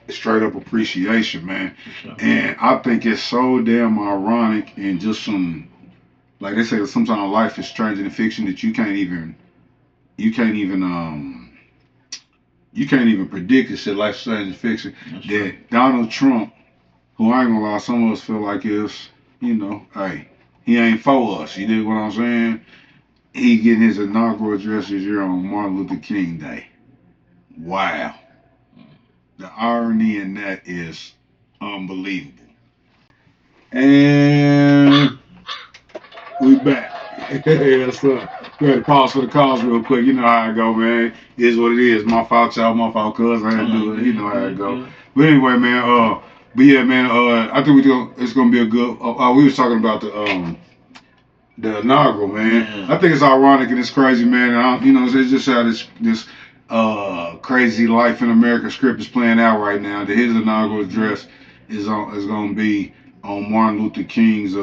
B: straight up appreciation, man. And I think it's so damn ironic and just some, like they say, sometimes life is stranger than fiction that you can't even predict this shit. Life's stranger than fiction. That Donald Trump, who I ain't gonna lie, some of us feel like is, hey, he ain't for us. You dig what I'm saying? He getting his inaugural address this year on Martin Luther King Day. Wow. The irony in that is unbelievable. And We back. Yes, sir. We had to pause for the calls real quick. You know how it go, man. It is what it is. My fault, y'all. My fault, cuz. I had to do it. You know how it go. But anyway, man. But yeah, man. I think it's gonna be a good. We was talking about the inaugural, man.
C: Yeah.
B: I think it's ironic and it's crazy, man. It's just how this crazy life in America script is playing out right now. That his inaugural address is gonna be on Martin Luther King's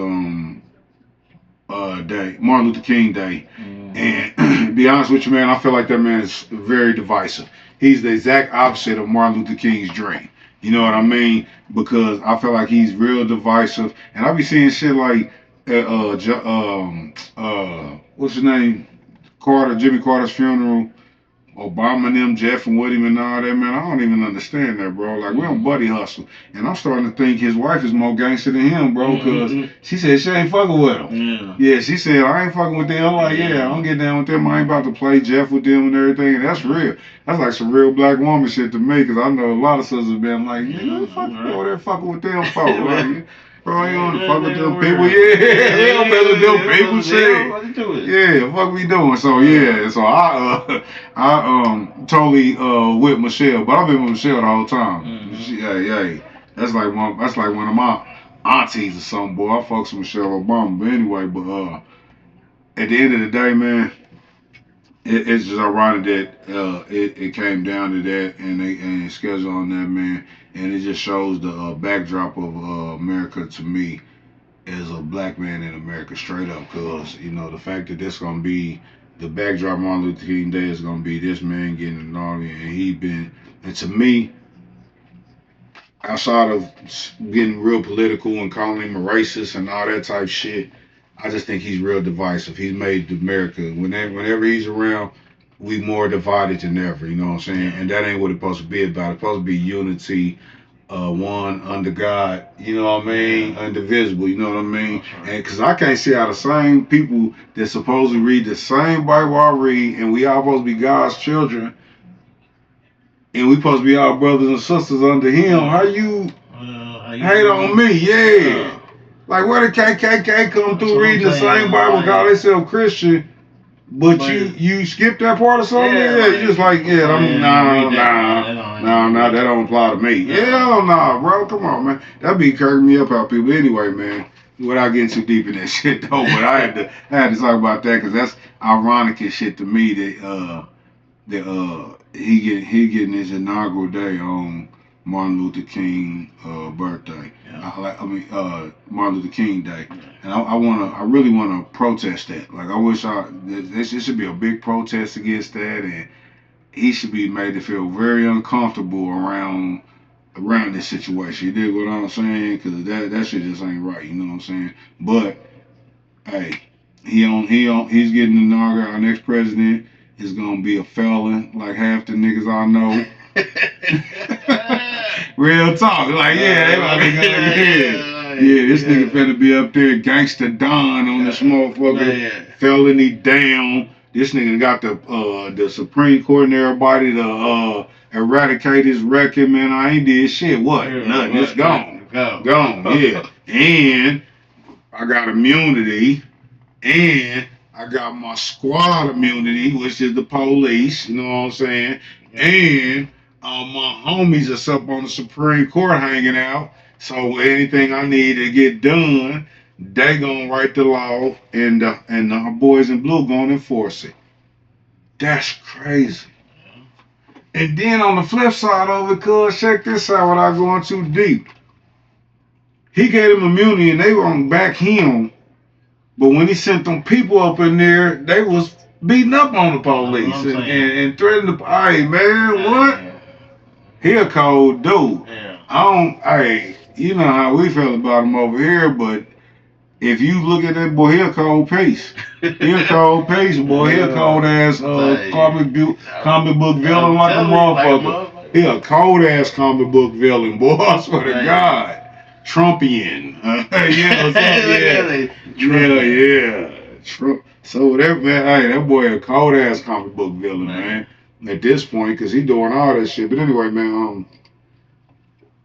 B: day, Martin Luther King Day. And to be honest with you, man, I feel like that man is very divisive. He's the exact opposite of Martin Luther King's dream. You know what I mean? Because I feel like he's real divisive, and I be seeing shit like, what's his name? Jimmy Carter's funeral. Obama and them, Jeff and Woody and all that, man, I don't even understand that, bro. Like, we don't buddy hustle. And I'm starting to think his wife is more gangster than him, bro, because she said she ain't fucking with him. Yeah, she said, I ain't fucking with them. I'm like, yeah, I don't get down with them. I ain't about to play Jeff with them and everything. And that's real. That's like some real black woman shit to me, because I know a lot of sisters have been like, what the fuck you over there fucking with them for? Like, bro, you don't fuck with them people. Yeah, we don't mess with them people. Shit. Yeah, fuck we doing. So yeah, so I totally with Michelle, but I've been with Michelle the whole time. Yeah. That's like one of my aunties or something, boy. I fucks with Michelle Obama. But anyway, at the end of the day, man, it's just ironic that it came down to that and they scheduled on that, man. And it just shows the backdrop of America to me as a black man in America, straight up. Cause the fact that this gonna be the backdrop of Martin Luther King Day is gonna be this man getting an army, and to me, outside of getting real political and calling him a racist and all that type shit, I just think he's real divisive. He's made America, whenever he's around, we more divided than ever. You know what I'm saying? And that ain't what it's supposed to be about. It's supposed to be unity, one under God. You know what I mean? Indivisible. You know what I mean? And because I can't see how the same people that supposedly read the same Bible I read, and we all supposed to be God's children, and we supposed to be our brothers and sisters under Him. How you hate on me? Yeah. Like, where the KKK come through reading the same Bible, call themselves Christian, but you skip that part or something? Yeah, you just like, nah, that don't apply to me. Hell nah, bro, come on, man. That be curving me up out people. Anyway, man, without getting too deep in that shit though, but I had to talk about that because that's ironic as shit to me that he getting his inaugural day on Martin Luther King birthday. Martin Luther King Day, and I really wanna protest that. Like, I wish there should be a big protest against that, and he should be made to feel very uncomfortable around this situation. You dig what I'm saying? Because that shit just ain't right. You know what I'm saying? But hey, he's getting inaugurated. Our next president is gonna be a felon, like half the niggas I know. Real talk, like this nigga finna be up there, gangsta Don on this motherfucker, felony down. This nigga got the Supreme Court and everybody to eradicate his record, man. I ain't did shit. What? Nothing. It's gone. Yeah. And I got immunity, and I got my squad immunity, which is the police. You know what I'm saying? And my homies is up on the Supreme Court hanging out. So anything I need to get done, they gonna write the law, and the boys in blue gonna enforce it. That's crazy. And then on the flip side of it, cuz, check this out without going too deep. He gave him immunity and they were gonna back him, but when he sent them people up in there, they was beating up on the police and threatening the. Hey man, what? He a cold dude. Hey, you know how we feel about him over here, but if you look at that boy, he a cold piece. He a cold piece, boy. He a cold ass comic book villain like a motherfucker. He a cold ass comic book villain, boy. I swear to God. Trumpian. Trump. So whatever, man. Hey, that boy a cold ass comic book villain, man. At this point, because he doing all that shit. But anyway, man,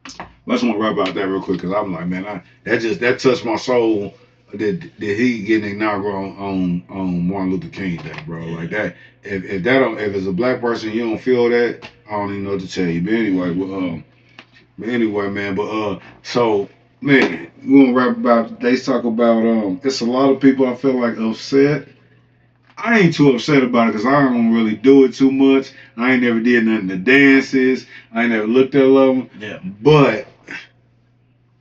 B: I just want to write about that real quick, because I'm like, man, that touched my soul that he getting inaugurated on Martin Luther King Day, bro. Like that. If it's a black person you don't feel that, I don't even know what to tell you. But anyway, man. So man, we gonna rap about. They talk about It's a lot of people I feel like upset. I ain't too upset about it because I don't really do it too much. I ain't never did nothing to dances. I ain't never looked at a lot of them.
C: Yeah.
B: But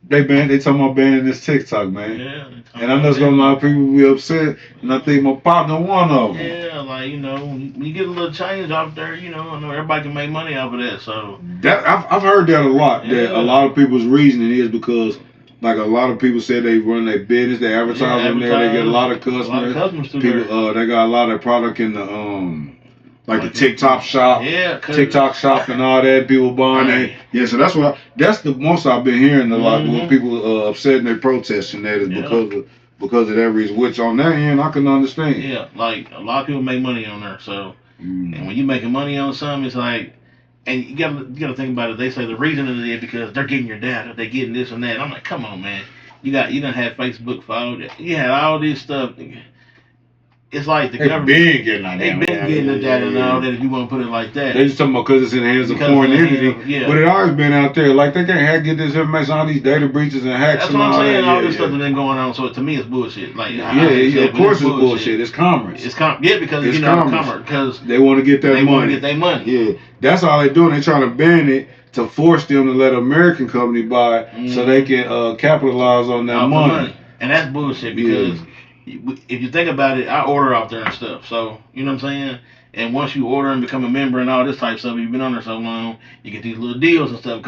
B: they talking about banning this TikTok, man.
C: Yeah.
B: And I know there's gonna be a lot of people be upset, and I think my partner one of them.
C: Yeah, like when you get a little change off there, I know everybody can make money off of that. So
B: that I've heard that a lot.
C: Yeah.
B: That a lot of people's reasoning is because like a lot of people say they run their business, they advertise on there, they get a lot of customers.
C: A lot of customers through
B: people,
C: there.
B: they got a lot of product in the like the TikTok shop, TikTok shop and all that. People buying that. Yeah, so that's the most I've been hearing a lot. When people upset and they protesting that is because of that reason. Which on that end I can understand.
C: Yeah, like a lot of people make money on there. So and when you making money on something, it's like, and you gotta think about it. They say the reason it is because they're getting your data, they're getting this and that. And I'm like, come on, man. You done had Facebook followed. You had all this stuff. It's like the government.
B: They've been
C: getting the data and all that. If you want to put it like that,
B: they just talking about because it's in the hands of foreign entity. Yeah. But it always been out there. Like they can't get this information, all these data breaches and hacks.
C: That's
B: and
C: what I'm saying. All this
B: stuff
C: that's been going on. So to me, it's bullshit. Like
B: of course it's bullshit. It's commerce.
C: Because it's commerce. Because
B: they want to get that money.
C: They want to get their money.
B: Yeah, that's all they're doing. They're trying to ban it to force them to let an American company buy so they can capitalize on that money.
C: And that's bullshit because. If you think about it, I order out there and stuff. So, you know what I'm saying? And once you order and become a member and all this type of stuff, you've been on there so long, you get these little deals and stuff.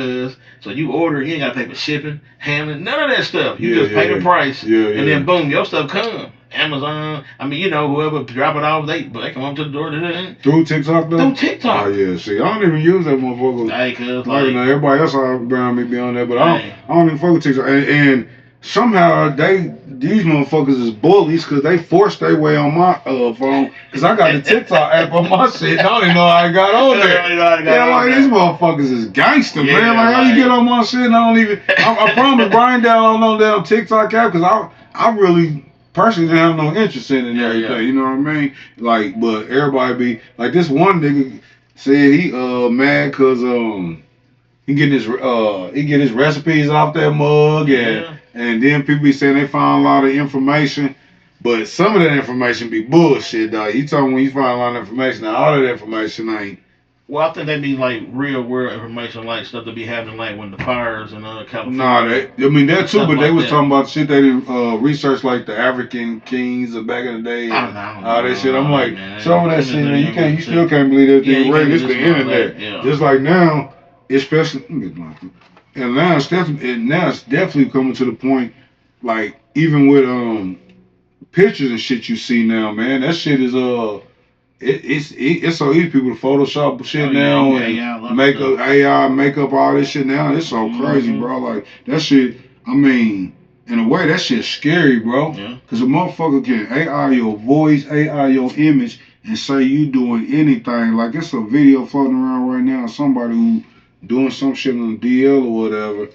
C: So you order, you ain't got to pay for shipping, handling, none of that stuff. You just pay the price, and then boom, your stuff come. Amazon, whoever drop it off, they come up to the door.
B: Through TikTok though?
C: Through TikTok.
B: Oh yeah, see, I don't even use that motherfucker.
C: Hey, cause
B: everybody else around me be on there, but I don't even fuck with TikTok. And somehow these motherfuckers is bullies because they forced their way on my phone because I got the TikTok app on my shit and I don't even know how I got on there. These motherfuckers is gangster, man. Like how you get on my shit and I don't even. I promise Brian down on no damn TikTok app because I really personally didn't have no interest in it and everything. Yeah. You know what I mean? Like, but everybody be like this one nigga said he mad because he get his recipes off that mug and then people be saying they found a lot of information, but some of that information be bullshit, dog. You talking when you find a lot of information, now all of that information ain't.
C: Well, I think they be like real world information, like stuff that be happening, like when the fires in California.
B: Nah, that too, but they was talking about shit they didn't research, like the African kings of back in the day.
C: I don't know.
B: All that shit. I'm like, some of that shit, man, you still can't believe everything. Right, it's the internet. Just like now, especially. And now it's definitely coming to the point, like even with pictures and shit you see now, man. That shit is it's so easy people to Photoshop shit now and make up AI, make up all this shit now. It's so crazy, bro. Like that shit. I mean, in a way, that shit's scary, bro. Yeah. Cause a motherfucker can AI your voice, AI your image, and say you doing anything. Like it's a video floating around right now. Somebody who doing some shit on DL or whatever,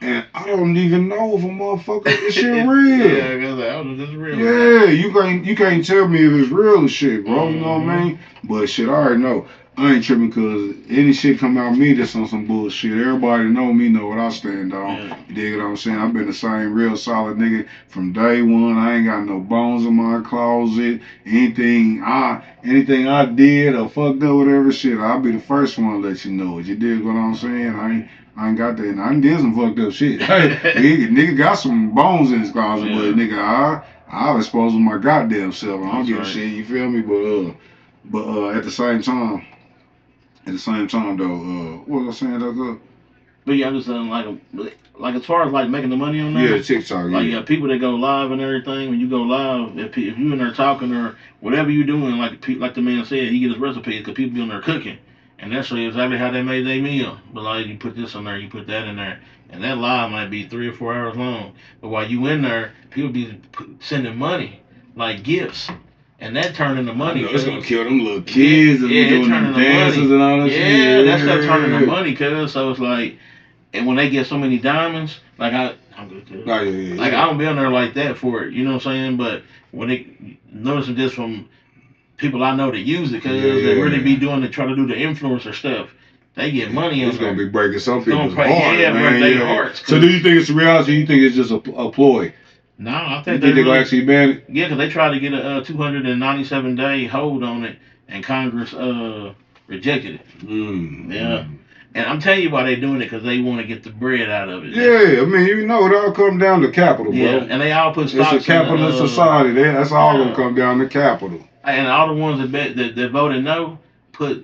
B: and I don't even know if a motherfucker this shit real.
C: It's real.
B: Yeah, you can't tell me if it's real or shit, bro. You know what I mean? But shit, I already know. I ain't tripping because any shit come out of me that's on some bullshit. Everybody know me, know what I stand on. You dig what I'm saying? I've been the same real solid nigga from day one. I ain't got no bones in my closet. Anything I did or fucked up, whatever shit, I'll be the first one to let you know it. You dig what I'm saying? I ain't got that. And I did some fucked up shit. Nigga got some bones in his closet, but nigga, I'll expose my goddamn self. I don't give a shit. You feel me? But at the same time. Though, what was I saying though?
C: But yeah, I'm just saying, like as far as like making the money on there.
B: Yeah, TikTok.
C: Like people that go live and everything. When you go live, if you in there talking or whatever you doing, like the man said, he get his recipes because people be in there cooking, and that's exactly how they made their meal. But like you put this in there, you put that in there, and that live might be 3 or 4 hours long. But while you in there, people be sending money, like gifts. And that turning the money.
B: It's gonna kill them little kids and doing them dances and all that shit.
C: That's that turning the money, cuz. So it's like, and when they get so many diamonds, like I'm good, kid.
B: Oh, yeah.
C: Like, I don't be on there like that for it, you know what I'm saying? But when they noticing this from people I know that use it, because they really be doing try to do the influencer stuff. They get money on
B: It's gonna be breaking some people's heart,
C: break their hearts.
B: So do you think it's reality? Or you think it's just a ploy?
C: No, I think
B: they gonna actually ban it?
C: Yeah, because they tried to get a 297-day hold on it, and Congress rejected it. Yeah. And I'm telling you why they're doing it, because they want to get the bread out of it.
B: Yeah, I mean, you know, it all comes down to capital, bro.
C: Yeah, and they all put stocks.
B: It's a capitalist society. That's all gonna come down to capital.
C: And all the ones that voted no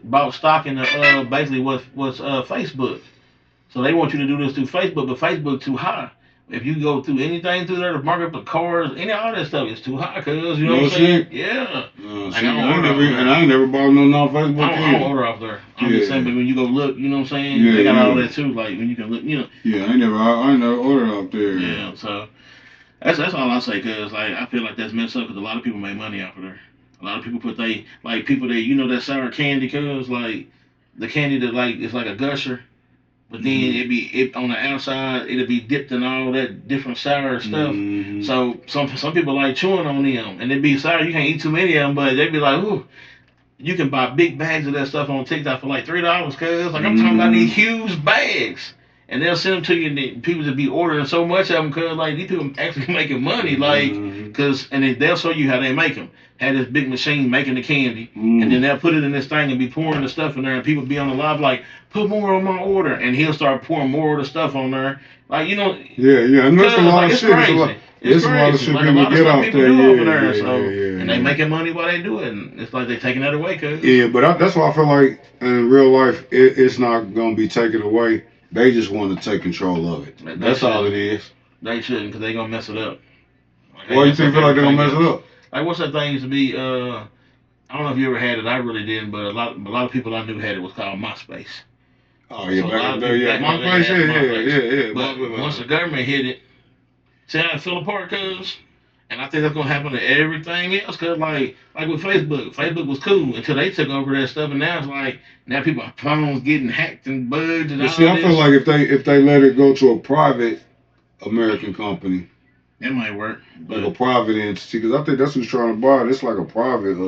C: bought stock in the basically what's Facebook. So they want you to do this through Facebook, but Facebook too high. If you go through anything through there to market for cars, all that stuff is too high, cause you know what I'm saying? Yeah.
B: I ain't never bought no Facebook.
C: I don't order off there. I'm just saying, but when you go look, you know what I'm saying? They got all that too, like when you can look, you know.
B: Yeah, I ain't never ordered off there.
C: Yeah, so that's all I say, cause like I feel like that's messed up, cause a lot of people make money off of there. A lot of people put people that that sour candy, cause like the candy that like it's like a gusher. But then it on the outside it'll be dipped in all that different sour stuff. So some people like chewing on them, and it be sour. You can't eat too many of them, but they be like, ooh, you can buy big bags of that stuff on TikTok for like $3, cause like I'm talking about these huge bags, and they'll send them to you. And people that be ordering so much of them, cause like these people actually making money, like cause and they'll show you how they make them. Had this big machine making the candy, and then they'll put it in this thing and be pouring the stuff in there, and people be on the live like, put more on my order, and he'll start pouring more of the stuff on there, like you know.
B: Yeah, and that's a lot of shit. It's a lot of shit people get out there.
C: And they making money while they do it, and it's like they taking that away, cause.
B: Yeah, but that's why I feel like in real life it's not gonna be taken away. They just want to take control of it. That's all it is.
C: They shouldn't, cause they gonna mess it up.
B: Why you feel like they gonna mess it up?
C: Like what's that thing used to be? I don't know if you ever had it. I really didn't, but a lot of people I knew had it. Was called MySpace.
B: Oh yeah, so back there, yeah. MySpace, yeah.
C: But once the government hit it, see how it fell apart, cuz. And I think that's gonna happen to everything else, cause like with Facebook was cool until they took over that stuff, and now it's like people's phones getting hacked and bugged and all
B: see, I feel like if they let it go to a private American company.
C: It might work, but
B: like a private entity, because I think that's who's trying to buy it. It's like a private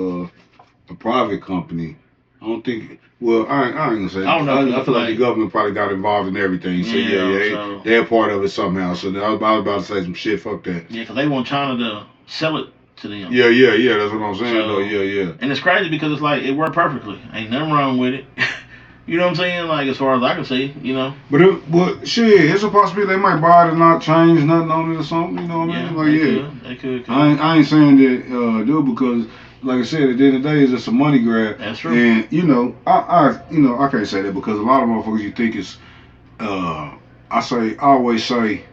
B: company. I don't think. Well, I ain't gonna say.
C: I don't know.
B: I feel like the government probably got involved in everything. So they're part of it somehow. So I was about to say some shit. Fuck that.
C: Yeah, because they want China to sell it to them.
B: Yeah. That's what I'm saying. Though. Yeah.
C: And it's crazy because it's like it worked perfectly. Ain't nothing wrong with it. You know what I'm saying? Like, as far as I can see, you know.
B: But shit, it's a possibility they might buy it and not change nothing on it or something. You know what I mean? Like,
C: they could.
B: I ain't saying that do it because, like I said, at the end of the day, it's just a money grab.
C: That's true.
B: And I can't say that because a lot of motherfuckers you think it's, I always say,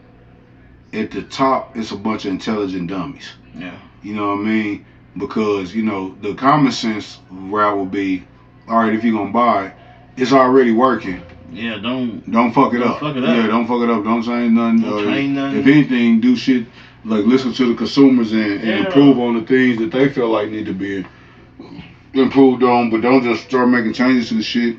B: at the top it's a bunch of intelligent dummies.
C: Yeah.
B: You know what I mean? Because the common sense route would be, all right, if you're gonna buy it. It's already working.
C: Yeah, don't
B: fuck it up. Yeah, don't fuck it up. Don't change nothing.
C: Don't change nothing.
B: If anything, do shit like listen to the consumers and improve on the things that they feel like need to be improved on. But don't just start making changes to the shit.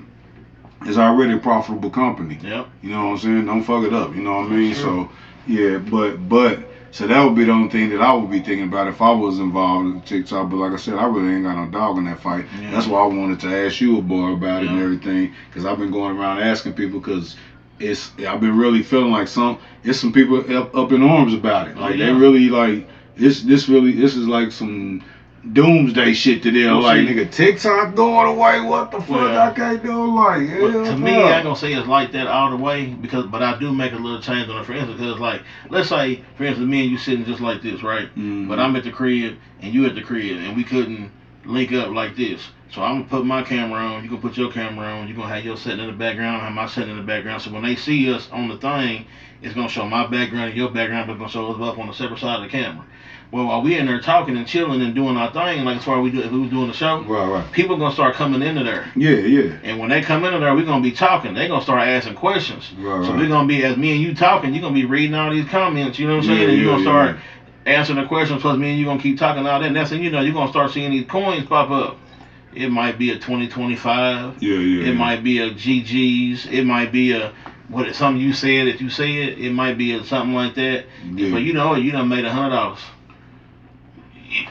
B: It's already a profitable company.
C: Yep.
B: You know what I'm saying? Don't fuck it up. You know what I mean? Sure. So yeah, but so that would be the only thing that I would be thinking about if I was involved in TikTok. But like I said, I really ain't got no dog in that fight. Yeah. That's why I wanted to ask you, boy, about it and everything. Because I've been going around asking people because I've been really feeling like some people up in arms about it. Like they really like, this is like some doomsday shit to them. Like, nigga, TikTok going away. What the fuck? I can't do like.
C: To me, I ain't gonna say it's like that all the way but I do make a little change on it. For instance, because like, let's say, for instance, me and you sitting just like this, right? Mm-hmm. But I'm at the crib and you at the crib, and we couldn't link up like this. So I'm gonna put my camera on. You gonna put your camera on. You gonna have your setting in the background. I have my setting in the background. So when they see us on the thing, it's gonna show my background and your background, but it's gonna show us up on the separate side of the camera. Well, while we in there talking and chilling and doing our thing, like as far as if we was doing the show, right. People gonna start coming into there.
B: Yeah.
C: And when they come into there, we gonna be talking. They gonna start asking questions.
B: Right.
C: So we're gonna be, as me and you talking, you're gonna be reading all these comments. You know what I'm saying? And you're gonna start answering the questions. Plus, me and you gonna keep talking all that. And that's when you're gonna start seeing these coins pop up. It might be a 2025.
B: Yeah.
C: It might be a GG's. It might be a what it's something you said that you said, it might be something like that.
B: Yeah.
C: But you done made $100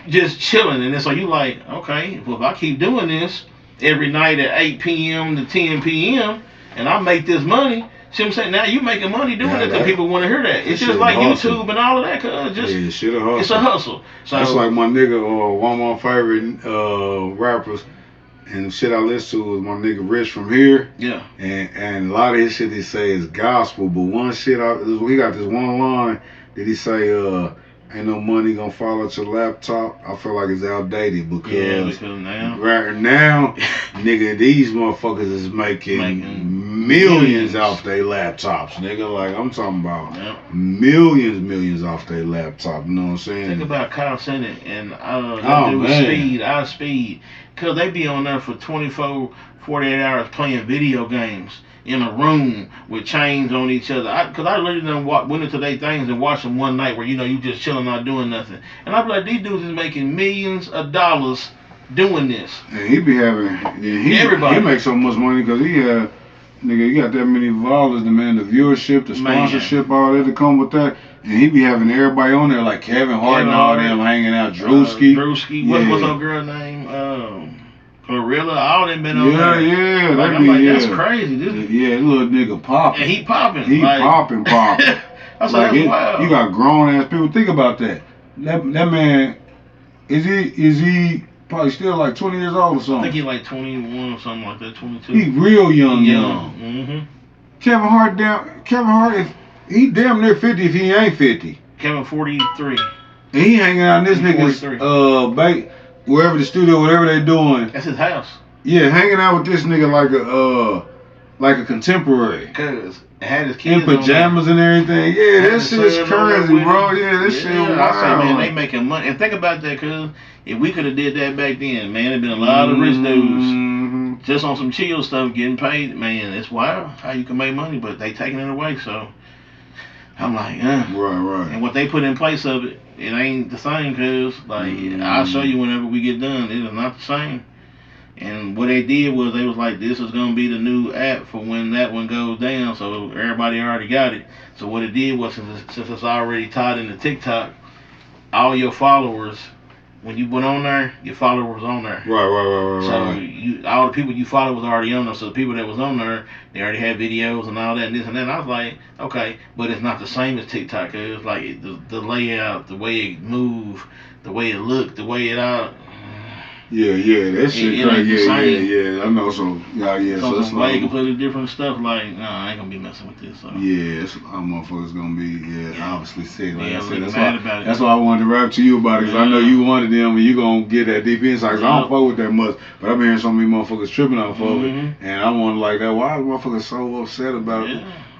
C: just chilling, and so you like, okay, well if I keep doing this every night at 8 p.m. to 10 p.m. and I make this money. See what I'm saying? Now you making money doing it because people want to hear that. It's just like YouTube and all of that. Cause it's a hustle. So
B: that's like my nigga, one of my favorite rappers. And the shit I listen to is my nigga Rich from here.
C: Yeah.
B: And a lot of his shit he say is gospel, but one shit he got this one line that he say, ain't no money gonna fall out your laptop. I feel like it's outdated because right now, nigga, these motherfuckers is making millions off their laptops, nigga. Like I'm talking about millions off their laptop. You know what I'm saying?
C: Think about Kyle Sennett and Speed. Cause they be on there for 24, 48 hours playing video games in a room with chains on each other. Cause I literally done went into their things and watched them one night where you just chilling, not doing nothing. And I be like, these dudes is making millions of dollars doing this.
B: And he be having, everybody. He makes so much money because nigga, you got that many followers, the viewership, the sponsorship, all that to come with that. And he be having everybody on there like Kevin Hart and all them hanging out. Drewski.
C: What's her girl name? Gorilla. All them been on there.
B: Yeah.
C: That's crazy. This
B: little nigga popping.
C: And he popping.
B: He popping.
C: I was like, that's wild.
B: You got grown ass people. Think about that. That man, is he probably still like 20 years old or something?
C: I think he's like 21 or something like that, 22.
B: He real young.
C: Mm-hmm.
B: Kevin Hart, he damn near 50 if he ain't 50.
C: Kevin 43.
B: And he hanging out in this nigga's wherever the studio, whatever they doing.
C: That's his house.
B: Yeah, hanging out with this nigga like a contemporary.
C: Cause it had his kids
B: in pajamas and everything. Yeah, that shit's crazy, bro. Yeah, this shit wild.
C: I say, man, they making money. And think about that, cause if we could have did that back then, man, there'd been a lot of rich dudes just on some chill stuff getting paid. Man, it's wild how you can make money, but they taking it away. So I'm like,
B: right.
C: And what they put in place of it, it ain't the same. Cause like I'll show you whenever we get done, it is not the same. And what they did was they was like, this is gonna be the new app for when that one goes down. So everybody already got it. So what it did was since it's already tied into TikTok, all your followers, when you went on there, your followers was on there.
B: Right.
C: So all the people you followed was already on there. So the people that was on there, they already had videos and all that and this and that. And I was like, okay, but it's not the same as TikTok. It was like the layout, the way it moved, the way it looked, the way it out.
B: Yeah, that shit crazy. Yeah, I know. So so it's
C: like completely different stuff. Like, I ain't gonna be messing with this. So.
B: Yeah, it's how motherfuckers gonna be. Obviously sick. Like I said,
C: that's
B: that's why I wanted to rap to you about it, because I know you wanted them, and you gonna get that deep insight. I don't fuck with that much, but I've been hearing so many motherfuckers tripping off of it, and I want like that. Why is motherfuckers so upset about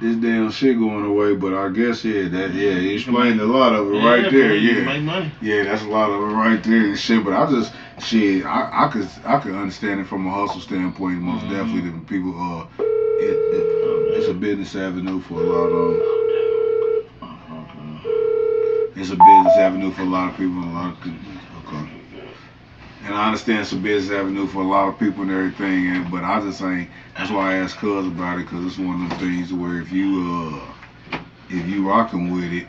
B: this damn shit going away? But I guess you explained a lot of it right there.
C: Yeah, make money.
B: Yeah, that's a lot of it right there and shit. But I just. Shit, I could understand it from a hustle standpoint. Most definitely, the people. It's a business avenue for a lot of. It's a business avenue for a lot of people. Okay. And I understand it's a business avenue for a lot of people and everything. But I just ain't. That's why I asked Cuz about it, because it's one of them things where if you rocking with it,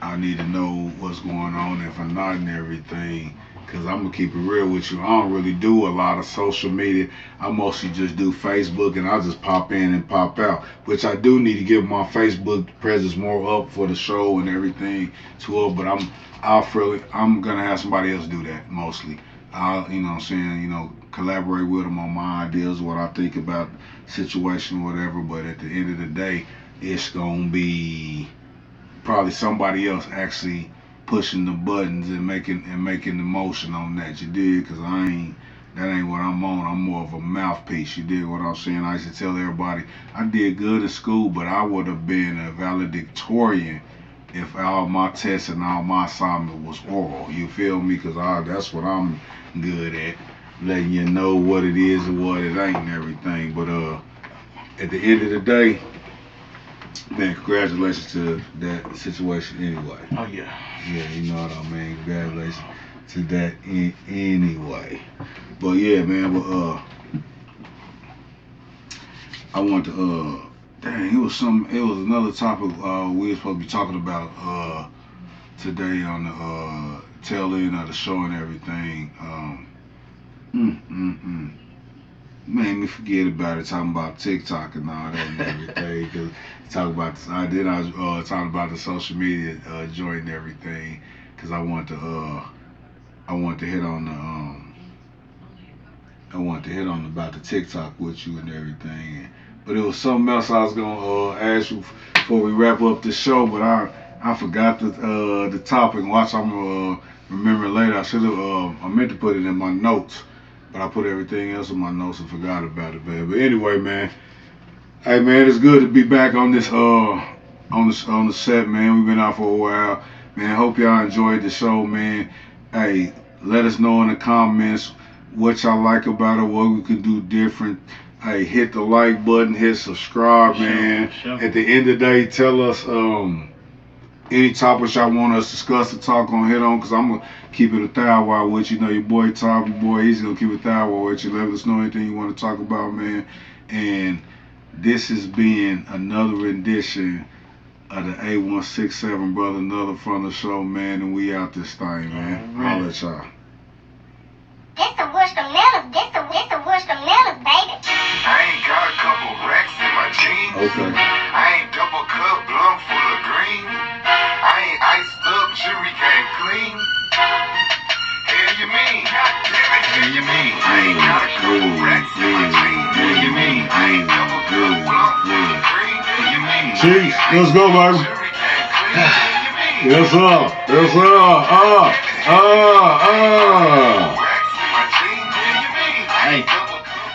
B: I need to know what's going on. If I'm not and everything. Because I'm going to keep it real with you. I don't really do a lot of social media. I mostly just do Facebook, and I just pop in and pop out. Which I do need to give my Facebook presence more up for the show and everything to up. But I'm going to have somebody else do that mostly. I'll, you know what I'm saying, collaborate with them on my ideas, what I think about the situation, whatever. But at the end of the day, it's going to be probably somebody else actually pushing the buttons and making the motion on that, you dig? Because that ain't what I'm on. I'm more of a mouthpiece, you dig what I'm saying? I used to tell everybody I did good at school, but I would have been a valedictorian if all my tests and all my assignment was oral, you feel me? Because that's what I'm good at, letting you know what it is and what it ain't and everything. But at the end of the day, man, congratulations to that situation anyway.
C: Oh, yeah.
B: Yeah, you know what I mean. Congratulations to that anyway. But yeah, man, I want to Dang, it was another topic we were supposed to be talking about today on the tail end of the show and everything. Made me forget about it, talking about TikTok and all that and everything. Cause I was talking about the social media joint and everything. Cause I want to hit on about the TikTok with you and everything. But it was something else I was gonna ask you before we wrap up the show. But I forgot the topic. Watch, I'm gonna remember later. I meant to put it in my notes, but I put everything else in my notes and forgot about it, man. But anyway, man. Hey, man, it's good to be back on this on the set, man. We've been out for a while, man. Hope y'all enjoyed the show, man. Hey, let us know in the comments what y'all like about it, what we could do different. Hey, hit the like button, hit subscribe, man.
C: Sure.
B: At the end of the day, tell us any topics y'all want us to discuss or talk on, hit on, because I'm going to keep it a thou with you. You know, your boy Top, your boy, he's going to keep it thou with you. Let us know anything you want to talk about, man. And this has been another rendition of the 8167 Brother Another from the show, man. And we out this thing, man. Holla at y'all.
D: This the Worcester Millers, baby.
A: I ain't got a couple racks in my jeans.
B: Okay.
A: I ain't double cup, blunt full of green. I ain't iced up, jury came clean. Hell you mean? God damn it, hell you mean? I ain't got a couple racks in my jeans. Hell you mean? I ain't double cup, blunt full of green. Hell you mean?
B: Chiefs, let's go, baby.
A: Jury came clean. Hell you mean?
B: Yes, sir. Yes, sir.
A: Racks in my jeans. Hell you mean? I ain't double cup.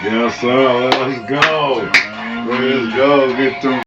B: Yes, sir. Let's go. Let's go. Get them.